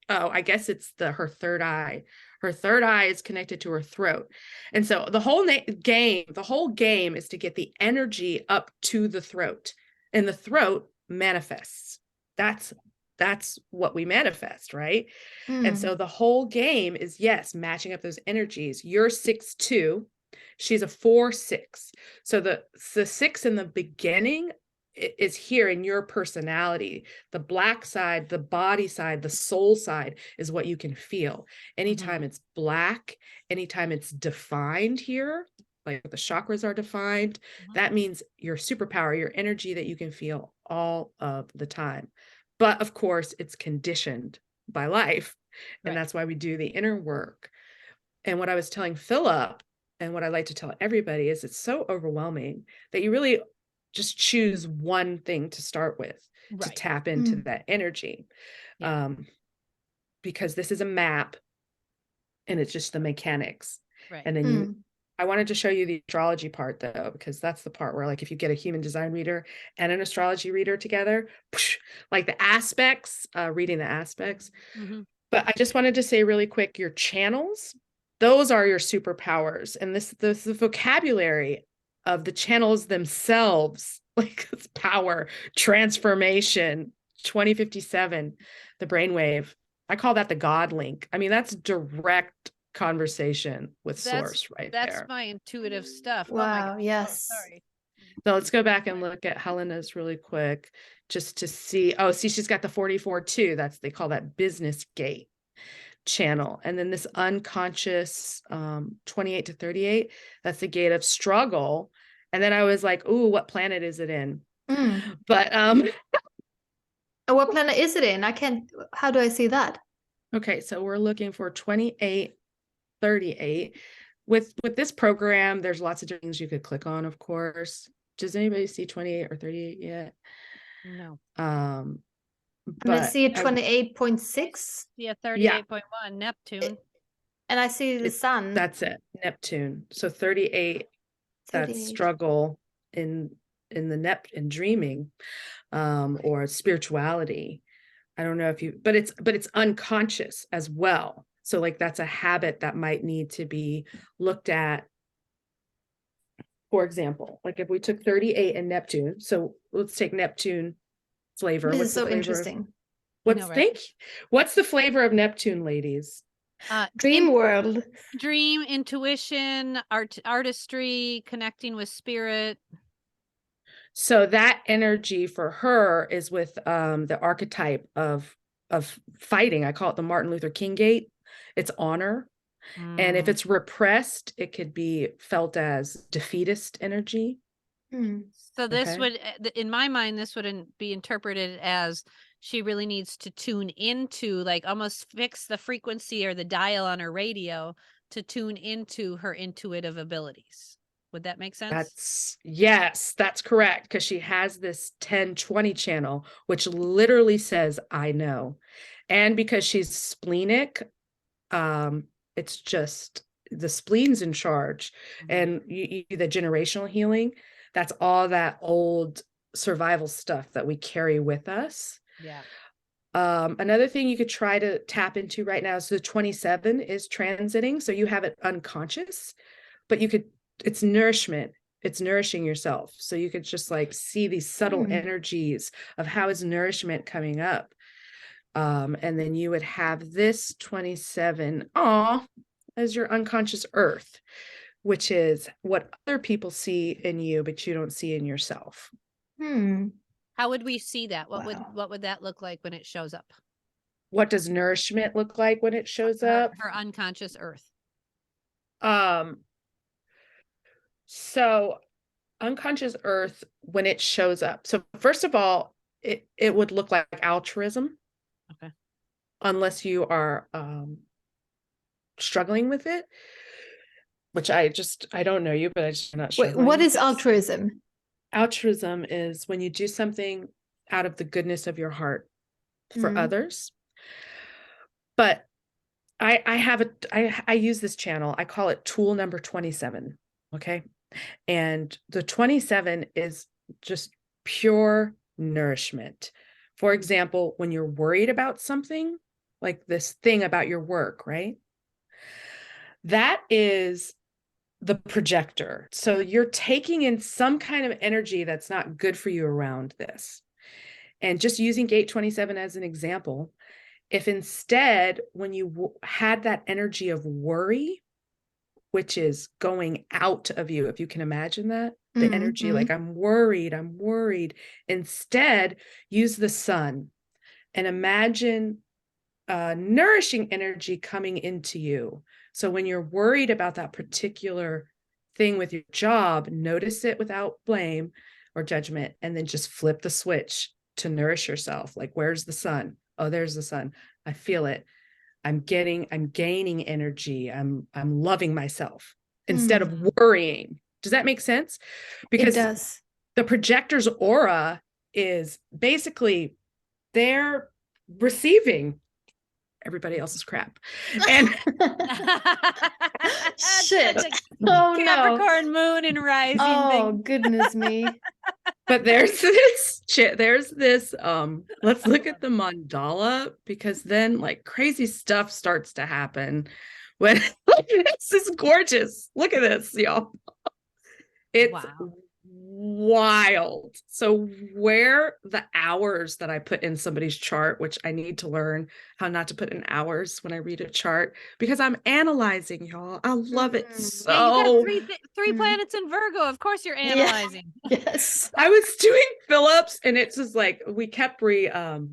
I guess it's her third eye. Her third eye is connected to her throat. And so the whole game is to get the energy up to the throat, and the throat manifests. That's what we manifest, right? And so the whole game is, yes, matching up those energies. You're 6'2", she's a 4'6". So the 6 in the beginning is here in your personality. The black side, the body side, the soul side is what you can feel. Anytime it's black, anytime it's defined here, like the chakras are defined, that means your superpower, your energy that you can feel all of the time. But of course, it's conditioned by life. And that's why we do the inner work. And what I was telling Philip, and what I like to tell everybody, is it's so overwhelming that you really just choose one thing to start with to tap into that energy. Because this is a map and it's just the mechanics. And then I wanted to show you the astrology part though, because that's the part where, like, if you get a human design reader and an astrology reader together, like the aspects, reading the aspects. But I just wanted to say really quick, your channels, those are your superpowers. And the vocabulary of the channels themselves, like it's power, transformation, 2057, the brainwave. I call that the God link. I mean, that's direct conversation with source right there. That's my intuitive stuff. Wow. Oh my God. Yes. Oh, sorry. So let's go back and look at Helena's really quick, just to see. Oh, see, she's got the 44 too. They call that business gate channel. And then this unconscious 28 to 38, that's the gate of struggle. And then I was like, ooh, what planet is it in? But what planet is it in? How do I see that? Okay, so we're looking for 28, 38. With this program, there's lots of things you could click on, of course. Does anybody see 28 or 38 yet? No. And I see a 28.6. Yeah, 38.1, Neptune. And I see the sun. That's it, Neptune. So 38, that's struggle in the in dreaming, or spirituality. I don't know but it's unconscious as well. So like that's a habit that might need to be looked at. For example, like if we took 38 and Neptune, so let's take Neptune flavor. This is so interesting. What's the flavor of Neptune, ladies? Dream world. Dream, intuition, artistry, connecting with spirit. So that energy for her is with the archetype of fighting. I call it the Martin Luther King gate. It's honor. And if it's repressed, it could be felt as defeatist energy. So this would, in my mind, this would be interpreted as she really needs to tune into, like, almost fix the frequency or the dial on her radio to tune into her intuitive abilities. Would that make sense? Yes, that's correct. Because she has this 1020 channel, which literally says, I know. And because she's splenic, it's just the spleen's in charge. And the generational healing, that's all that old survival stuff that we carry with us. Yeah. Another thing you could try to tap into right now is the 27 is transiting. So you have it unconscious, but it's nourishment. It's nourishing yourself. So you could just like see these subtle energies of how is nourishment coming up. And then you would have this 27 as your unconscious earth, which is what other people see in you, but you don't see in yourself. How would we see that? What Wow. would that look like when it shows up? What does nourishment look like when it shows up? Her unconscious earth. So unconscious earth, when it shows up. So first of all, it would look like altruism. Okay. Unless you are struggling with it, which I don't know you, but I'm not Wait, struggling what with is this. altruism? Altruism is when you do something out of the goodness of your heart for others. But I use this channel. I call it tool number 27. Okay. And the 27 is just pure nourishment. For example, when you're worried about something, like this thing about your work, right? That is the projector. So you're taking in some kind of energy that's not good for you around this. And just using gate 27 as an example, if instead, when you had that energy of worry, which is going out of you, if you can imagine that, the energy, like I'm worried, instead use the sun and imagine nourishing energy coming into you. So when you're worried about that particular thing with your job, notice it without blame or judgment, and then just flip the switch to nourish yourself. Like, where's the sun? Oh, there's the sun. I feel it. I'm gaining energy. I'm loving myself instead of worrying. Does that make sense? Because it does. the projector's aura is basically they're receiving everybody else's crap. And shit. Oh Capricorn no. moon and rising Oh thing. goodness me. but there's this let's look at the mandala, because then like crazy stuff starts to happen when it's just gorgeous. Look at this, y'all. It's wild. So where the hours that I put in somebody's chart, which I need to learn how not to put in hours when I read a chart, because I'm analyzing, y'all. I love it so. Yeah, you got three planets in Virgo. Of course you're analyzing. Yeah. Yes. I was doing Phillips and it's just like we kept rescheduling,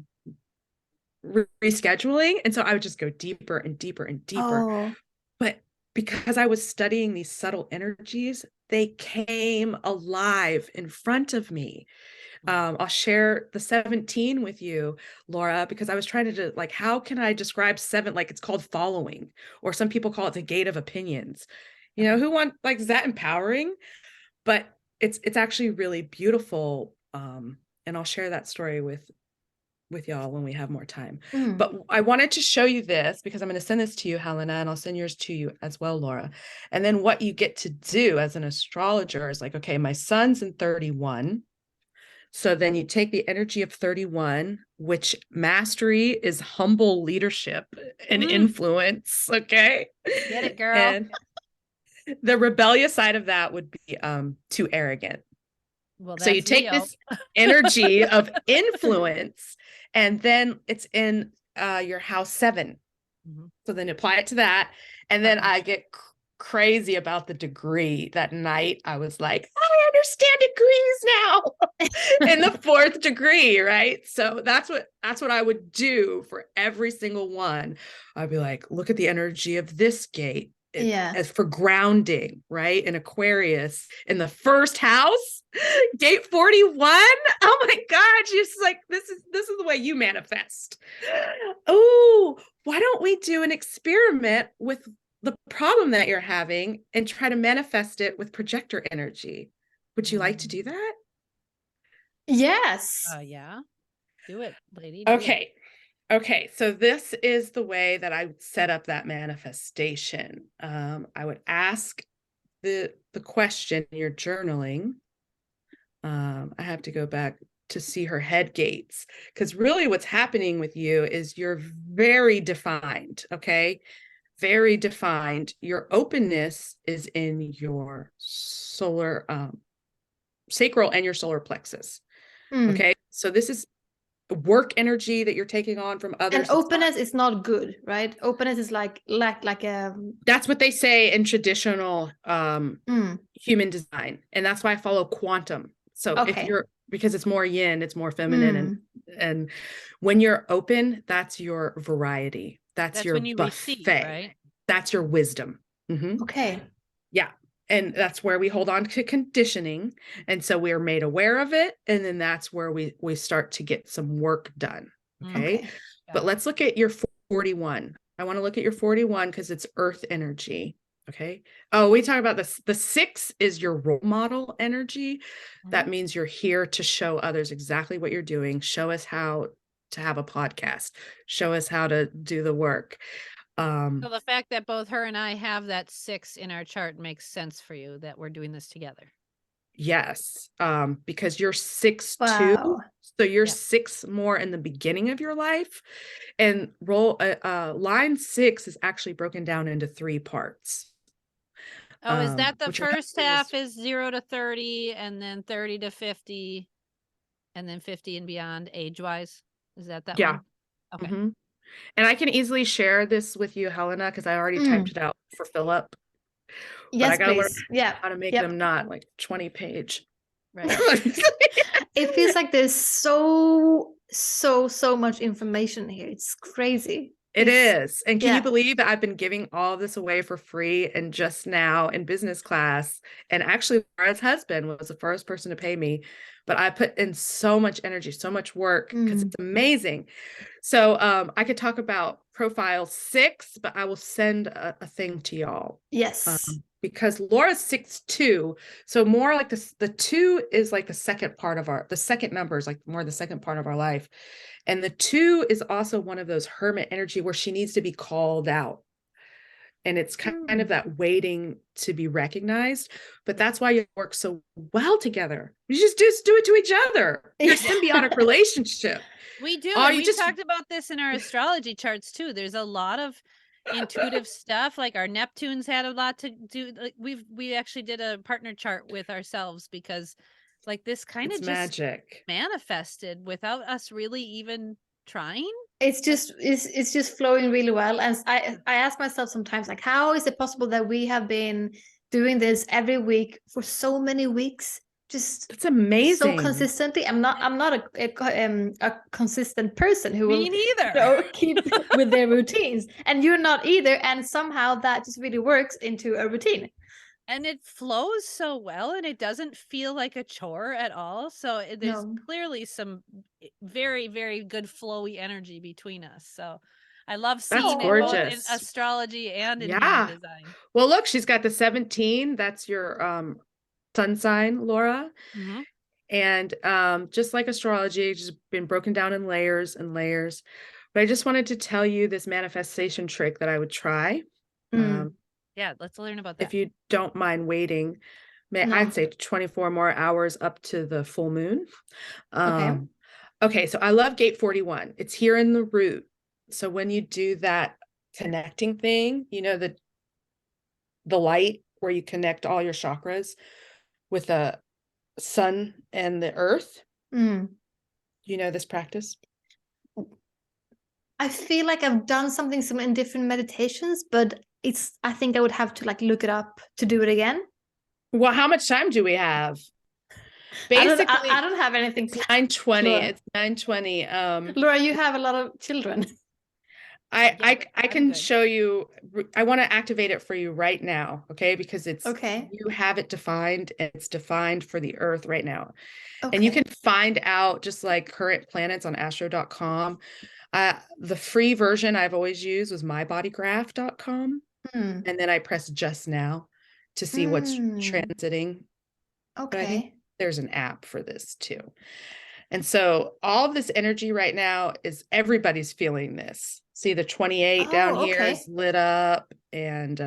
and so I would just go deeper and deeper and deeper. But because I was studying these subtle energies, they came alive in front of me. I'll share the 17 with you, Laura, because I was trying to do, like, how can I describe 7? Like, it's called following, or some people call it the gate of opinions. You know, is that empowering? But it's actually really beautiful. And I'll share that story with y'all when we have more time. But I wanted to show you this because I'm going to send this to you, Helena, and I'll send yours to you as well, Laura. And then what you get to do as an astrologer is like, okay, my sun's in 31. So then you take the energy of 31, which mastery is humble leadership and influence. Okay. Get it, girl. And the rebellious side of that would be too arrogant. Well, so you take this energy of influence, and then it's in your house 7. So then apply it to that. And then I get crazy about the degree. That night I was like, I understand degrees now in the 4th degree, right? So that's what I would do for every single one. I'd be like, look at the energy of this gate. As for grounding, right? In Aquarius, in the 1st house, gate 41. Oh my God, just like this is the way you manifest. Oh, why don't we do an experiment with the problem that you're having and try to manifest it with projector energy? Would you like to do that? Yes. Yeah. Do it, lady. Okay. Okay, so this is the way that I would set up that manifestation. I would ask the question, you're journaling. I have to go back to see her head gates, because really what's happening with you is you're very defined. Okay. Very defined. Your openness is in your solar, sacral and your solar plexus. Okay. So this is work energy that you're taking on from others. And openness is not good, right? Openness is like a that's what they say in traditional human design. And that's why I follow quantum. So if you're, because it's more yin, it's more feminine. And when you're open, that's your variety. That's your when you buffet, receive, right? That's your wisdom. Okay. Yeah. And that's where we hold on to conditioning. And so we're made aware of it. And then that's where we start to get some work done. Okay. But let's look at your 41. I want to look at your 41 because it's earth energy. Okay. Oh, we talk about this. The 6 is your role model energy. That means you're here to show others exactly what you're doing. Show us how to have a podcast. Show us how to do the work. So the fact that both her and I have that 6 in our chart makes sense for you that we're doing this together. Yes. Because you're 6'2". Wow. So you're 6 more in the beginning of your life. And line 6 is actually broken down into 3 parts. Oh, is that the first half is 0 to 30 and then 30 to 50 and then 50 and beyond age-wise? Is that one? Okay. And I can easily share this with you, Helena, because I already typed it out for Philip. Yes, but I gotta please. learn how to make them not like 20-page. Right. It feels like there's so much information here. It's crazy. It is. And can you believe that I've been giving all this away for free and just now in business class? And actually, Laura's husband was the first person to pay me, but I put in so much energy, so much work because it's amazing. So I could talk about profile 6, but I will send a thing to y'all. Yes. Because Laura's 6'2", so more like this, the 2 is like the second part of the second number is like more the second part of our life. And the 2 is also one of those hermit energy where she needs to be called out. And it's kind of that waiting to be recognized. But that's why you work so well together. You just do it to each other. Your symbiotic relationship. We do. And we talked about this in our astrology charts too. There's a lot of intuitive stuff. Like our Neptunes had a lot to do. Like we actually did a partner chart with ourselves because like this kind of just magic manifested without us really even trying. It's just flowing really well. And I ask myself sometimes, like, how is it possible that we have been doing this every week for so many weeks? Just it's amazing. So consistently. I'm not a consistent person who will neither. Keep with their routines, and you're not either. And somehow that just really works into a routine. And it flows so well, and it doesn't feel like a chore at all. So there's clearly some very, very good flowy energy between us. So I love seeing it both in astrology and in human design. Well, look, she's got the 17. That's your sun sign, Laura. And just like astrology, it's just been broken down in layers and layers. But I just wanted to tell you this manifestation trick that I would try. Yeah, let's learn about that. If you don't mind waiting, I'd say 24 more hours up to the full moon. Okay, so I love gate 41. It's here in the root. So when you do that connecting thing, you know, the light where you connect all your chakras with the sun and the earth. You know this practice? I feel like I've done some in different meditations, but I think I would have to like look it up to do it again. Well, how much time do we have? Basically, I don't have anything. 9:20. It's 9:20. Laura, you have a lot of children. I can show you. I want to activate it for you right now, okay? Because it's you have it defined, and it's defined for the Earth right now. And you can find out just like current planets on astro.com. The free version I've always used was mybodygraph.com. And then I press just now to see what's transiting. But I think there's an app for this too. And so all of this energy right now is everybody's feeling this. See the 28 down here is lit up. And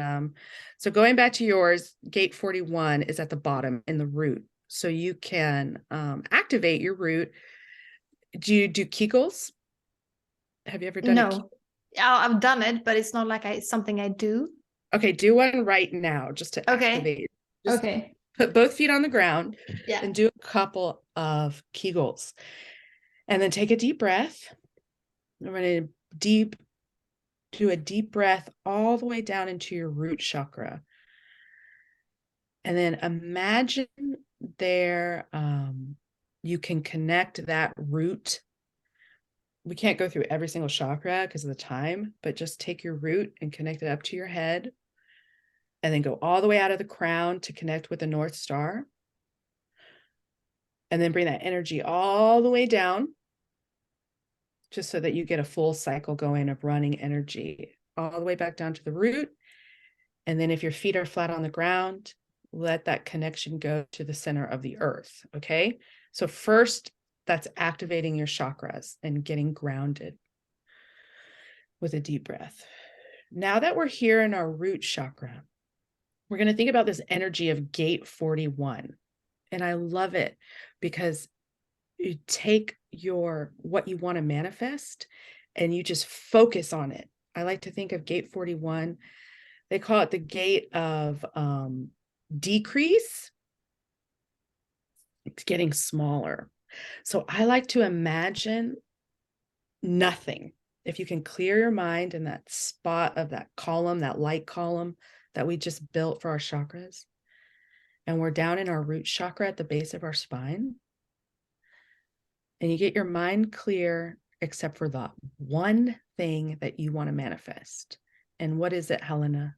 so going back to yours, gate 41 is at the bottom in the root. So you can activate your root Do you do Kegels? Have you ever done a Kegel? No, I've done it, but it's not like something I do. Okay, do one right now just to Okay. activate. Just Okay. put both feet on the ground Yeah. and do a couple of Kegels. And then take a deep breath. I'm going to do a deep breath all the way down into your root chakra. And then imagine there, you can connect that root. We can't go through every single chakra because of the time, but just take your root and connect it up to your head. And then go all the way out of the crown to connect with the North Star. And then bring that energy all the way down, just so that you get a full cycle going of running energy all the way back down to the root. And then if your feet are flat on the ground, let that connection go to the center of the earth. Okay. So first, that's activating your chakras and getting grounded with a deep breath. Now that we're here in our root chakra, we're going to think about this energy of gate 41. And I love it because you take what you want to manifest and you just focus on it. I like to think of gate 41. They call it the gate of decrease. It's getting smaller. So I like to imagine nothing. If you can clear your mind in that spot of that column, that light column that we just built for our chakras, and we're down in our root chakra at the base of our spine, and you get your mind clear except for the one thing that you want to manifest. And what is it, Helena?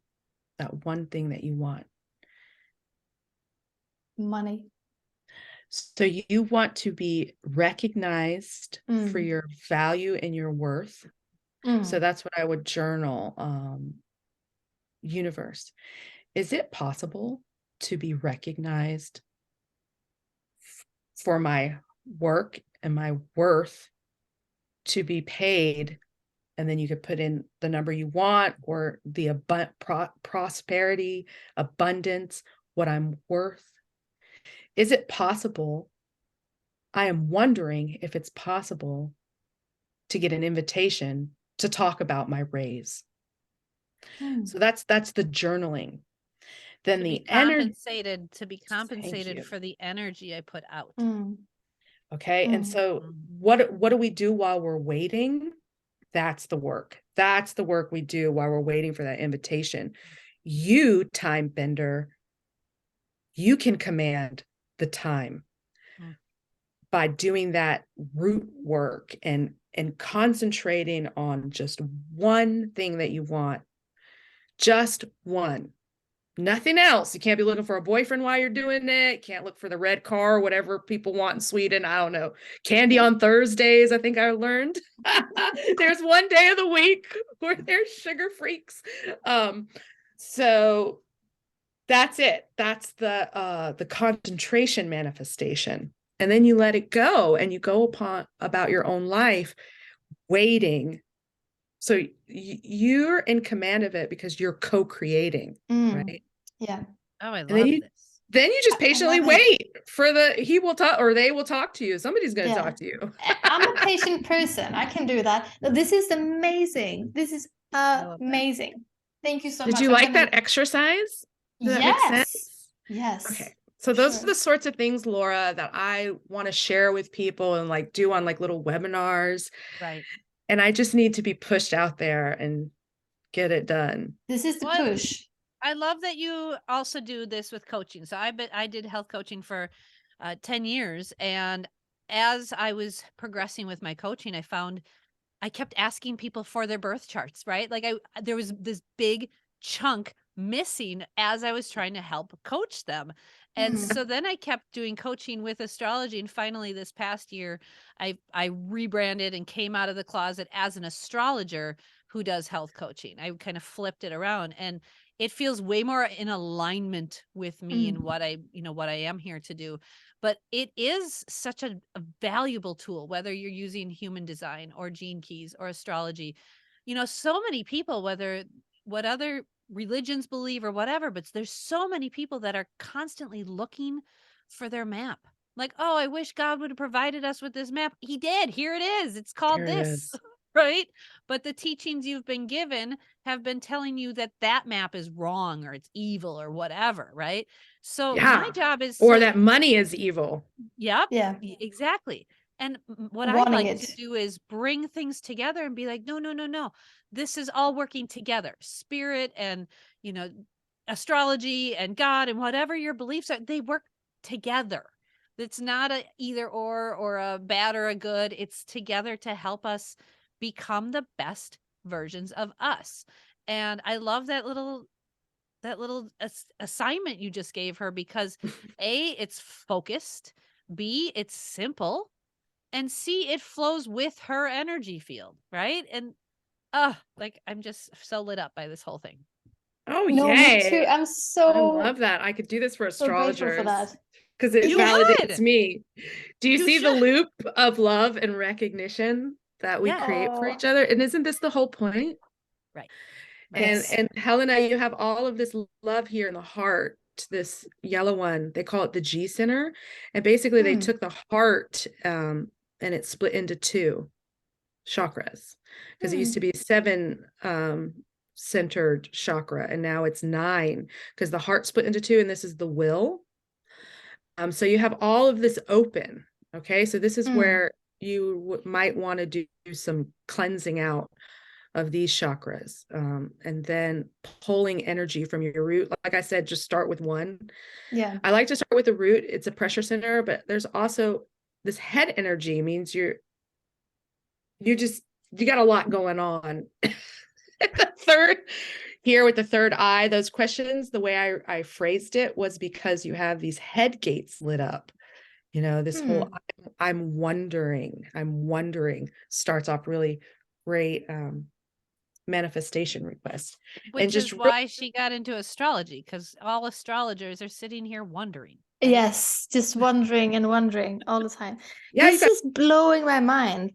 That one thing that you want? Money. So you want to be recognized for your value and your worth. So that's what I would journal. Universe, is it possible to be recognized for my work and my worth, to be paid? And then you could put in the number you want, or the prosperity, abundance, what I'm worth. Is it possible? I am wondering if it's possible to get an invitation to talk about my raise. So that's the journaling. Then the compensated to be compensated for the energy I put out. Okay. And so what do we do while we're waiting? That's the work. That's the work we do while we're waiting for that invitation. You, time bender, you can command the time by doing that root work and concentrating on just one thing that you want. Just one. Nothing else. You can't be looking for a boyfriend while you're doing it. Can't look for the red car, whatever people want in Sweden. I don't know. Candy on Thursdays, I think I learned. There's one day of the week where there's sugar freaks. So that's it. That's the concentration manifestation. And then you let it go and you go about your own life waiting. So you're in command of it because you're co-creating, right? Yeah. Oh, I love this. Then you just patiently wait for he will talk, or they will talk to you. Somebody's going to talk to you. I'm a patient person. I can do that. This is amazing. This is amazing. Thank you so much. Did you like that exercise? Does that make sense? Yes. Okay. So those are the sorts of things, Laura, that I want to share with people and like do on like little webinars. Right. And I just need to be pushed out there and get it done. This is the push. I love that you also do this with coaching. So I did health coaching for 10 years. And as I was progressing with my coaching, I found I kept asking people for their birth charts, right? Like there was this big chunk missing as I was trying to help coach them. And so then I kept doing coaching with astrology. And finally this past year, I rebranded and came out of the closet as an astrologer who does health coaching. I kind of flipped it around, and it feels way more in alignment with me and what I am here to do. But it is such a valuable tool, whether you're using human design or gene keys or astrology. So many people, what other religions believe or whatever, but there's so many people that are constantly looking for their map. Like, oh, I wish God would have provided us with this map. He did. Here it is. It's called Here it this, is. right? But the teachings you've been given have been telling you that that map is wrong or it's evil or whatever, right? So my Yeah. job is Or to, that money is evil. yep, Yeah. exactly. And what I Wanting like to it. do is bring things together and be like, no, no, no, no. This is all working together. Spirit and, you know, astrology and God and whatever your beliefs are, they work together. It's not a either or a bad or a good. It's together to help us become the best versions of us. And I love that little assignment you just gave her because A, it's focused, B, it's simple, and C, it flows with her energy field, right? And like I'm just so lit up by this whole thing. Oh, No, me too. yay. I'm I so love that. I could do this for so grateful for astrologers that. because it You validates should. me. Do you You see the should. loop of love and recognition that we Yeah. create for Oh, each other? And isn't this the whole point? Right. Right. And yes. Helena, you have all of this love here in the heart, this yellow one. They call it the G center. And basically they Hmm. took the heart and it split into two chakras because it used to Hmm. be seven centered chakra and now it's nine because the heart split into two and this is the will. So you have all of this open. Okay, so this is Hmm. where you might want to do some cleansing out of these chakras, and then pulling energy from your root. Like I said, just start with one. Yeah. I like to start with the root. It's a pressure center, but there's also this head energy means you got a lot going on. The third here with the third eye, those questions, the way I phrased it was because you have these head gates lit up. You know, this whole Hmm. I'm wondering starts off really great manifestation request. And Which just is why she got into astrology, because all astrologers are sitting here wondering. Right? Yes, just wondering and wondering all the time. yeah, you This got, is blowing my mind.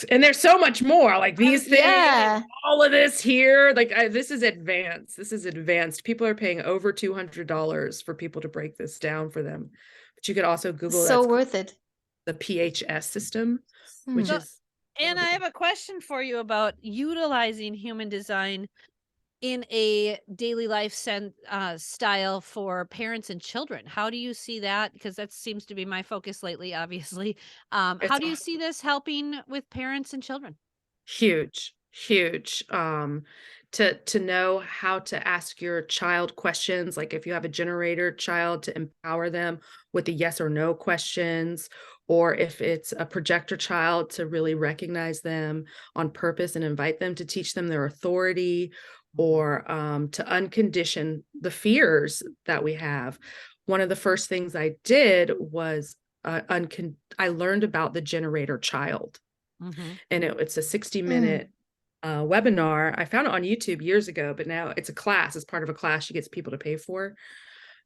and there's so much more like these things, Yeah. all of this here. Like this is advanced. This is advanced. People are paying over $200 for people to break this down for them. But you could also Google So that's worth it. the PHS system, which Hmm. So, is and I have a question for you about utilizing human design in a daily life style for parents and children. How do you see that? Because that seems to be my focus lately, obviously. How it's do you see this helping with parents and children? huge to know how to ask your child questions, like if you have a generator child, to empower them with the yes or no questions, or if it's a projector child, to really recognize them on purpose and invite them to teach them their authority, or to uncondition the fears that we have. One of the first things I did was I learned about the generator child, Mm-hmm. and it's a 60-minute webinar. I found it on YouTube years ago, but now it's a class. It's part of a class she gets people to pay for.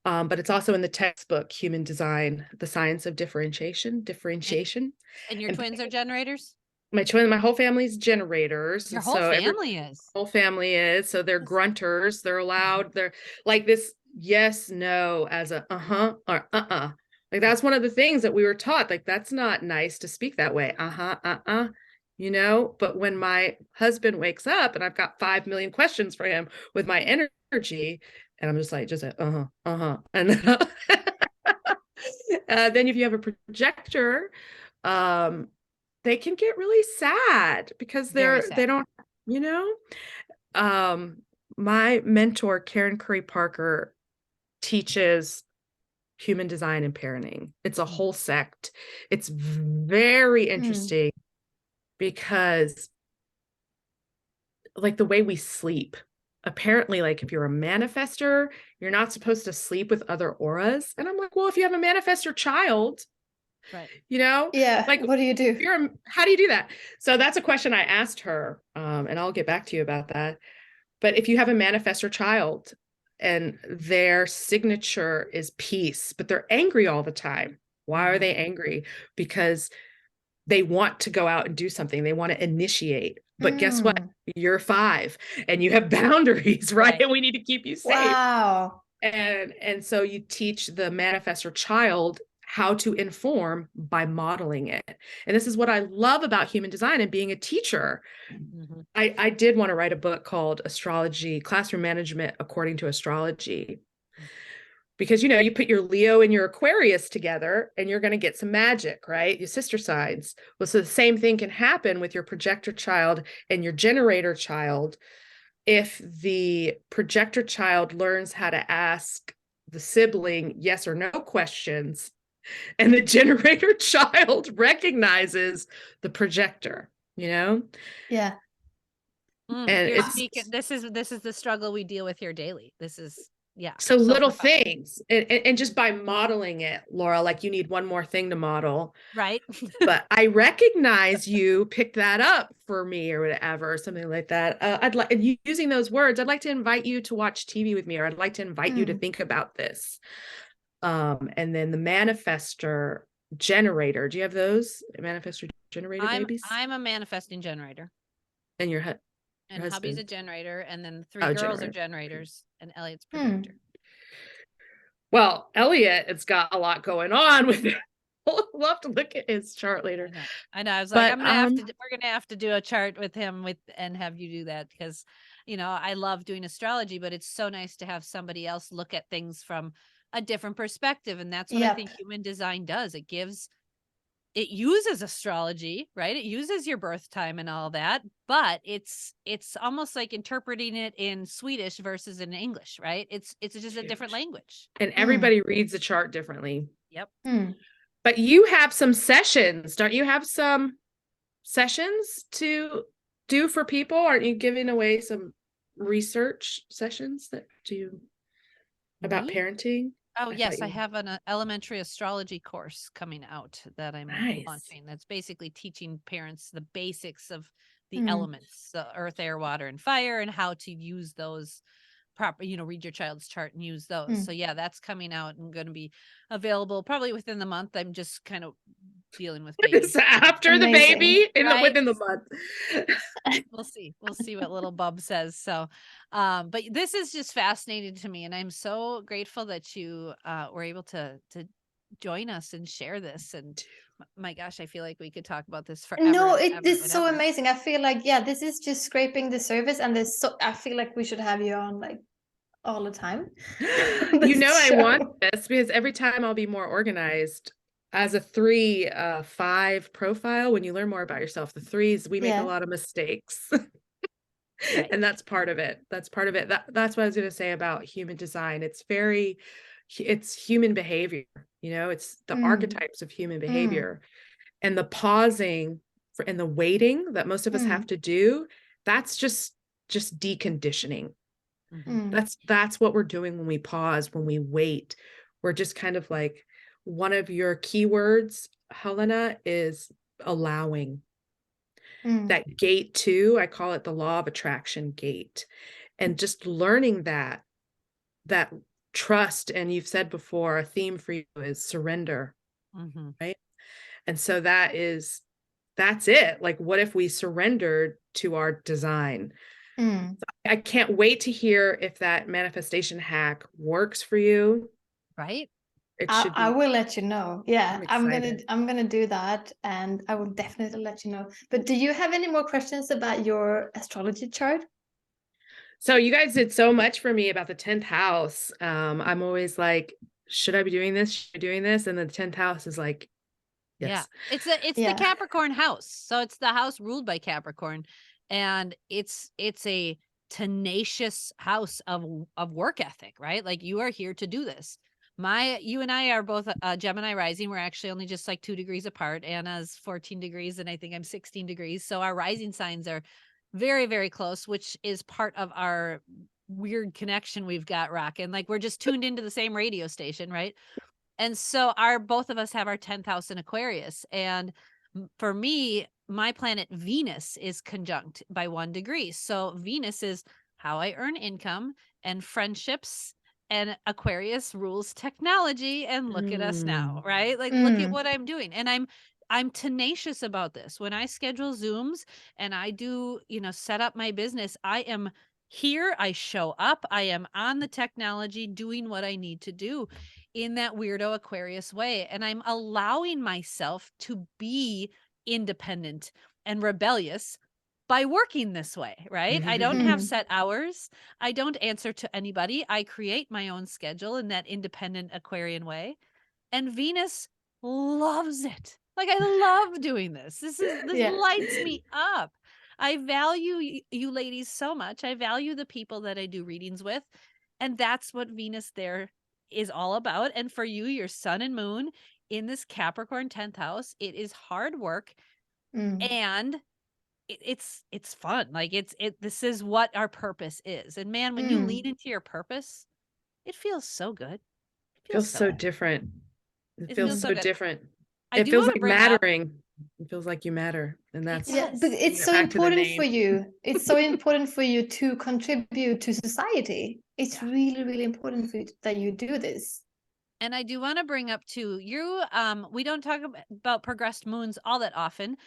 But it's also in the textbook, Human Design, The Science of Differentiation. And your And twins are generators? my whole family's generators. Your And whole so family is. whole family is. So they're grunters. They're allowed. They're like this yes, no as a uh-huh or uh-uh. Like that's one of the things that we were taught. Like that's not nice to speak that way. Uh-huh, uh-uh. You know, but when my husband wakes up and I've got 5 million questions for him with my energy, and I'm just like, uh-huh, uh-huh. And then, then if you have a projector, they can get really sad because Very they sad. don't, you know. My mentor, Karen Curry Parker, teaches human design and parenting. It's a whole sect. It's very Hmm. interesting because like the way we sleep, apparently, like if you're a manifester, you're not supposed to sleep with other auras. And I'm like, well, if you have a manifestor child, Right. you know, Yeah. like What do you do? how do you do that? So that's a question I asked her, and I'll get back to you about that. But if you have a manifestor child and their signature is peace, but they're angry all the time, why are Mhm. they angry? Because they want to go out and do something. They want to initiate. But guess what? Hmm. You're 5 and you have boundaries, right? Right. And we need to keep you safe. Wow. And so you teach the manifestor child how to inform by modeling it. And this is what I love about human design and being a teacher. Mm-hmm. I did want to write a book called Astrology, Classroom Management According to Astrology. Because, you know, you put your Leo and your Aquarius together and you're going to get some magic, right? Your sister signs. Well, so the same thing can happen with your projector child and your generator child. If the projector child learns how to ask the sibling yes or no questions, and the generator child recognizes the projector, you know? Yeah. And You're it's speaking. This is the struggle we deal with here daily. This is, yeah. so little profound. things. And just by modeling it, Laura, like you need one more thing to model. Right. But I recognize you picked that up for me or whatever, or something like that. I'd like using those words. I'd like to invite you to watch TV with me, or I'd like to invite you to think about this. And then the manifestor generator. Do you have those manifestor generator babies? I'm a manifesting generator. And your and husband? hubby's a generator, and then the 3 girls are generators, and Elliot's projector. Well, Elliot, it's got a lot going on with it. We'll have to look at his chart later. I know. I was like, we're gonna have to do a chart with him and have you do that, because, you know, I love doing astrology, but it's so nice to have somebody else look at things from a different perspective. And that's what I think human design does. It uses astrology, right? It uses your birth time and all that, but it's almost like interpreting it in Swedish versus in English, right? It's just a different language. And everybody reads the chart differently. Yep. But you have some sessions, don't you have some sessions to do for people? Aren't you giving away some research sessions that do about parenting? Oh, yes. I have an elementary astrology course coming out that I'm launching. That's basically teaching parents the basics of the elements, the earth, air, water, and fire, and how to use those proper, you know, read your child's chart and use those. So yeah, that's coming out and going to be available probably within the month. I'm just kind of dealing with babies. After the baby within the month. We'll see what little bub says. So but this is just fascinating to me, and I'm so grateful that you were able to join us and share this. And my gosh, I feel like we could talk about this forever. No, it is so amazing. I feel like, yeah, this is just scraping the surface, and I feel like we should have you on like all the time. You know, I want this because every time I'll be more organized. As a 3-5 profile, when you learn more about yourself, the 3s, we make a lot of mistakes. And that's part of it. That's part of it. That's what I was going to say about human design. It's human behavior, you know, it's the archetypes of human behavior, and the pausing and the waiting that most of us have to do. That's just deconditioning. That's what we're doing when we pause, when we wait. We're just kind of like, one of your keywords, Helena, is allowing. That gate 2, I call it the law of attraction gate. And just learning that trust, and you've said before, a theme for you is surrender, right? And so that's it. Like, what if we surrendered to our design? I can't wait to hear if that manifestation hack works for you. Right? I will let you know. Yeah, I'm gonna do that, and I will definitely let you know. But do you have any more questions about your astrology chart? So you guys did so much for me about the 10th house. I'm always like, should I be doing this? Should I be doing this? And the 10th house is like, yes. Yeah, it's the Capricorn house. So it's the house ruled by Capricorn, and it's a tenacious house of work ethic, right? Like, you are here to do this. You and I are both Gemini rising. We're actually only just like 2 degrees apart. Anna's 14 degrees, and I think I'm 16 degrees. So our rising signs are very, very close, which is part of our weird connection we've got rocking. Like, we're just tuned into the same radio station, right? And so both of us have our 10th house in Aquarius. And for me, my planet Venus is conjunct by 1 degree. So Venus is how I earn income and friendships, and Aquarius rules technology. And look at us now, right? Like, look at what I'm doing. And I'm tenacious about this. When I schedule Zooms and I do, you know, set up my business, I am here, I show up, I am on the technology doing what I need to do. in that weirdo Aquarius way. And I'm allowing myself to be independent and rebellious by working this way, right? I don't have set hours. I don't answer to anybody. I create my own schedule in that independent Aquarian way. And Venus loves it. Like, I love doing this. This lights me up. I value you ladies so much. I value the people that I do readings with. And that's what Venus there is all about. And for you, your sun and moon in this Capricorn 10th house, it is hard work and it's fun. Like this is what our purpose is. And man, when you lean into your purpose, it feels so good. It feels so different. It feels so different. It feels like mattering. It feels like you matter. And that's but it's so important for you. It's so important for you to contribute to society. It's really, really important for you that you do this. And I do want to bring up too, we don't talk about progressed moons all that often,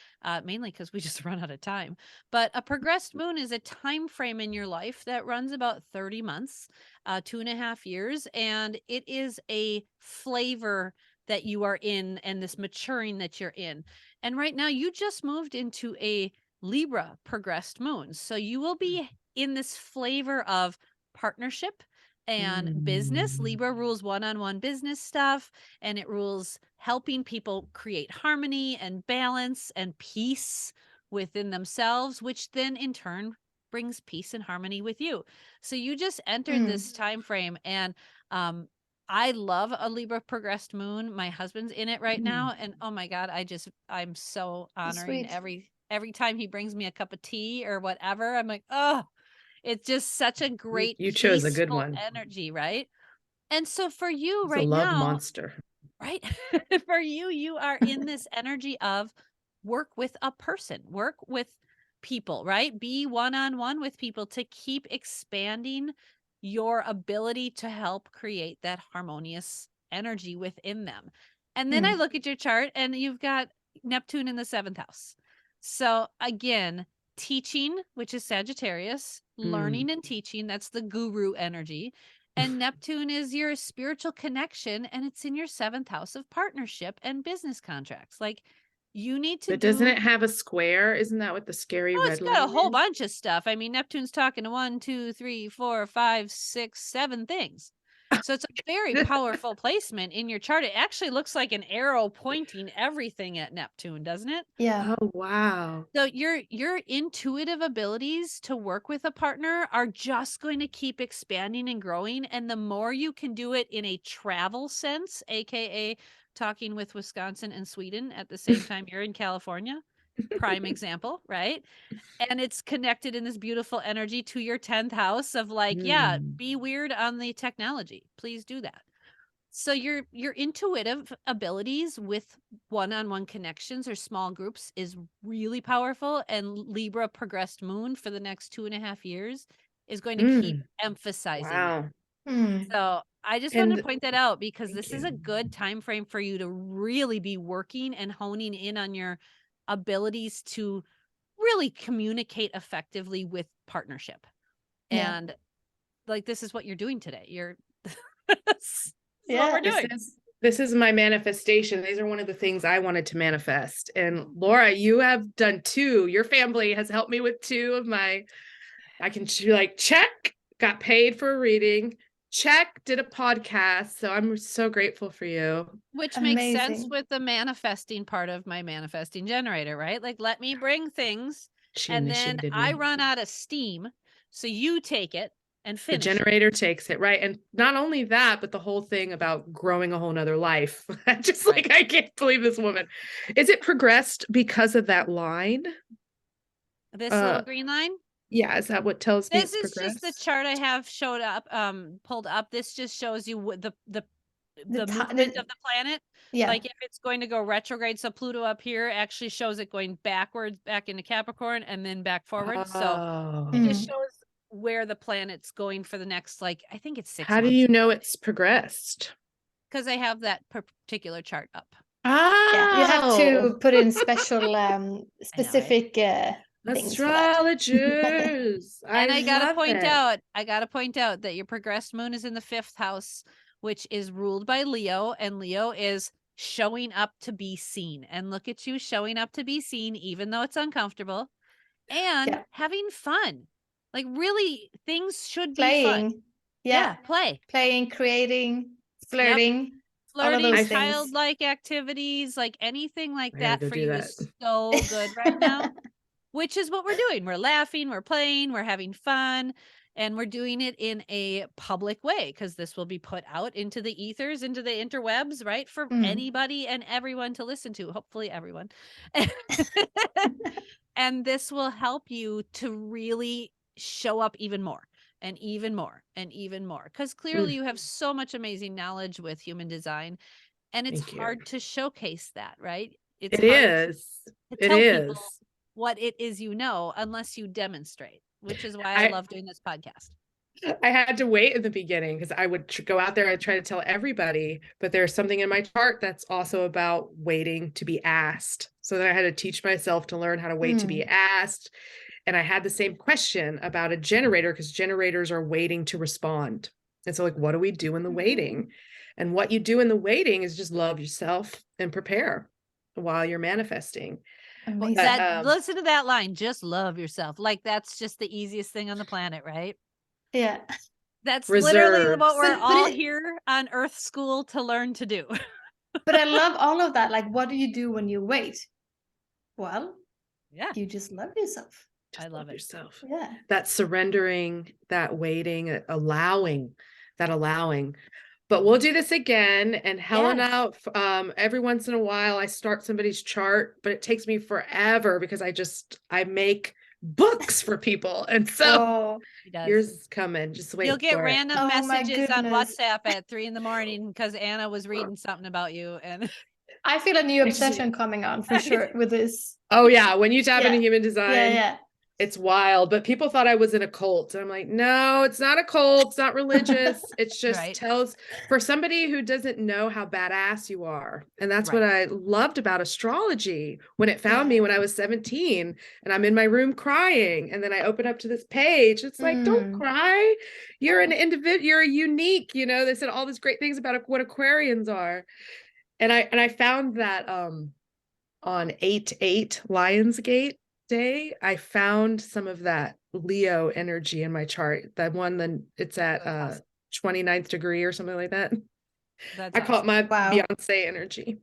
mainly because we just run out of time. But a progressed moon is a time frame in your life that runs about 30 months, 2.5 years. And it is a flavor that you are in and this maturing that you're in. And right now you just moved into a Libra progressed moon. So you will be in this flavor of partnership and business. Libra rules one-on-one business stuff, and it rules helping people create harmony and balance and peace within themselves, which then in turn brings peace and harmony with you. So you just entered this time frame, and I love a Libra progressed moon. My husband's in it right now, and oh my God, I'm so honoring every time he brings me a cup of tea or whatever. I'm like, oh, it's just such a great, you chose a good one energy, right? And so for you it's right a love now, monster, right? For you are in this energy of work with a person, work with people, right? Be one-on-one with people to keep expanding your ability to help create that harmonious energy within them. And then I look at your chart and you've got Neptune in the 7th house. So again, teaching, which is Sagittarius, learning and teaching, that's the guru energy. And Neptune is your spiritual connection, and it's in your 7th house of partnership and business contracts. Like, you need to doesn't it have a square? Isn't that what the scary red it's line got a whole is? bunch of stuff. I mean, Neptune's talking to 1, 2, 3, 4, 5, 6, 7 things. So it's a very powerful placement in your chart. It actually looks like an arrow pointing everything at Neptune, doesn't it? Yeah. Oh, wow. So your intuitive abilities to work with a partner are just going to keep expanding and growing. And the more you can do it in a travel sense, AKA talking with Wisconsin and Sweden at the same time you're in California, prime example, right? And it's connected in this beautiful energy to your 10th house of like, yeah, be weird on the technology. Please do that. So your intuitive abilities with one-on-one connections or small groups is really powerful. And Libra progressed moon for the next 2.5 years is going to keep emphasizing that. So I just wanted to point that out because this is a good time frame for you to really be working and honing in on your abilities to really communicate effectively with partnership. And like, this is what you're doing today. You're this is what we're doing. This is my manifestation. These are one of the things I wanted to manifest. And Laura, you have done 2. Your family has helped me with 2 of my, I can like check, got paid for a reading, check, did a podcast. So I'm so grateful for you. Which makes sense with the manifesting part of my manifesting generator, right? Like, let me bring things and then I run out of steam. So you take it and finish. The generator takes it, right? And not only that, but the whole thing about growing a whole nother life. Just like, I can't believe this woman. Is it progressed because of that line? This little green line? Yeah, is that what tells me this is progressed? just the chart I have showed up, pulled up. This just shows you what the movement of the planet. Like, if it's going to go retrograde, so Pluto up here actually shows it going backwards back into Capricorn and then back forward. So it just shows where the planet's going for the next, like, I think it's 6 months. How do you know it's progressed? Because I have that particular chart up. You have to put in special specific astrologers. And I gotta point out that your progressed moon is in the 5th house, which is ruled by Leo, and Leo is showing up to be seen. And look at you showing up to be seen, even though it's uncomfortable, and having fun. Like, really, things should be fun. Playing. Yeah. Play. Playing, creating, flirting. All of Flirting, those things. childlike activities, like anything like I gotta that go for do you that. is so good right now, which is what we're doing. We're laughing, we're playing, we're having fun, and we're doing it in a public way because this will be put out into the ethers, into the interwebs, right? For anybody and everyone to listen to, hopefully everyone. And this will help you to really show up even more and even more and even more, because clearly you have so much amazing knowledge with human design, and it's hard to showcase that, right? It's hard to tell people what it is, unless you demonstrate, which is why I love doing this podcast. I had to wait in the beginning because I would go out there and try to tell everybody, but there's something in my chart that's also about waiting to be asked. So then I had to teach myself to learn how to wait to be asked. And I had the same question about a generator, because generators are waiting to respond. And so, like, what do we do in the waiting? And what you do in the waiting is just love yourself and prepare while you're manifesting. Listen to that line, just love yourself. Like, that's just the easiest thing on the planet, right? Yeah. That's literally what we're all here on Earth School to learn to do. But I love all of that. Like, what do you do when you wait? Well, you just love yourself. Just love yourself. Yeah. That surrendering, that waiting, allowing. But we'll do this again. And Helena, every once in a while I start somebody's chart, but it takes me forever because I make books for people. And so yours is coming. Just wait. You'll get random messages on goodness. WhatsApp at 3 a.m. because Anna was reading something about you. And I feel a new obsession coming on for sure with this. Oh yeah. When you tap into human design. Yeah. It's wild, but people thought I was in a cult. And I'm like, no, it's not a cult. It's not religious. It's just tells for somebody who doesn't know how badass you are. And that's what I loved about astrology when it found me when I was 17 and I'm in my room crying. And then I open up to this page. It's like, don't cry. You're an individual. You're unique. You know, they said all these great things about what Aquarians are. And I found that on 8/8 Lionsgate Day, I found some of that Leo energy in my chart. That one, then it's at 29th degree or something like that. I call it my Beyoncé energy.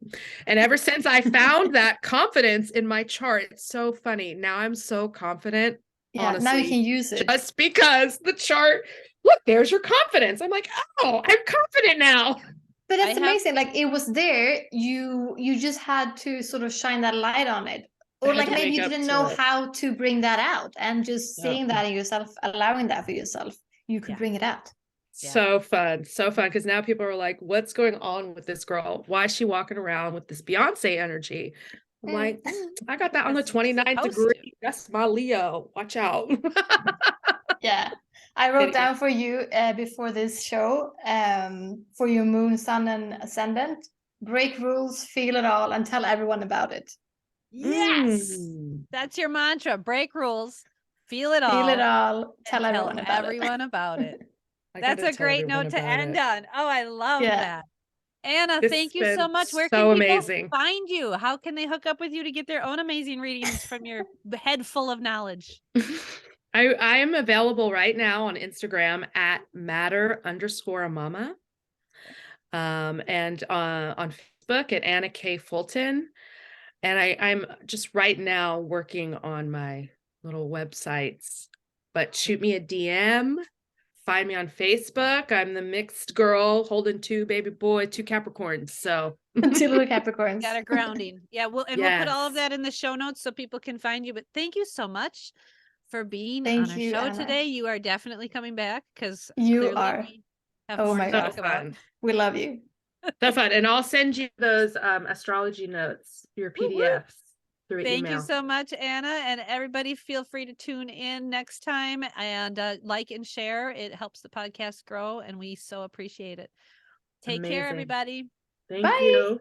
And ever since I found that confidence in my chart, it's so funny. Now I'm so confident. Yeah, honestly, now you can use it. Just because the chart, look, there's your confidence. I'm like, oh, I'm confident now. But that's amazing. Like, it was there. You just had to sort of shine that light on it. Or like maybe you didn't know how to bring that out, and just seeing that in yourself, allowing that for yourself, you could bring it out. So fun because now people are like, what's going on with this girl? Why is she walking around with this Beyonce energy? I'm like, I got that on the 29th degree. That's my Leo. Watch out. Yeah. I wrote down for you before this show, for your moon, sun, and ascendant, break rules, feel it all, and tell everyone about it. Yes, that's your mantra. Break rules, feel it all. Feel it all. Tell everyone about it. That's a great note to end on. Oh, I love that. Anna, thank you so much. Where can people find you? How can they hook up with you to get their own amazing readings from your head full of knowledge? I am available right now on Instagram at matter_mama. And on Facebook at Anna K. Fulton. And I'm just right now working on my little websites, but shoot me a DM, find me on Facebook. I'm the mixed girl holding 2 baby boy, 2 Capricorns. So 2 little Capricorns. Got a grounding. Yeah. We'll put all of that in the show notes so people can find you. But thank you so much for being on our show today. You are definitely coming back because you are. Oh my God. We love you. So fun. And I'll send you those astrology notes, your PDFs through email. Thank you so much, Anna. And everybody feel free to tune in next time and like and share. It helps the podcast grow and we so appreciate it. Take care, everybody. Thank you.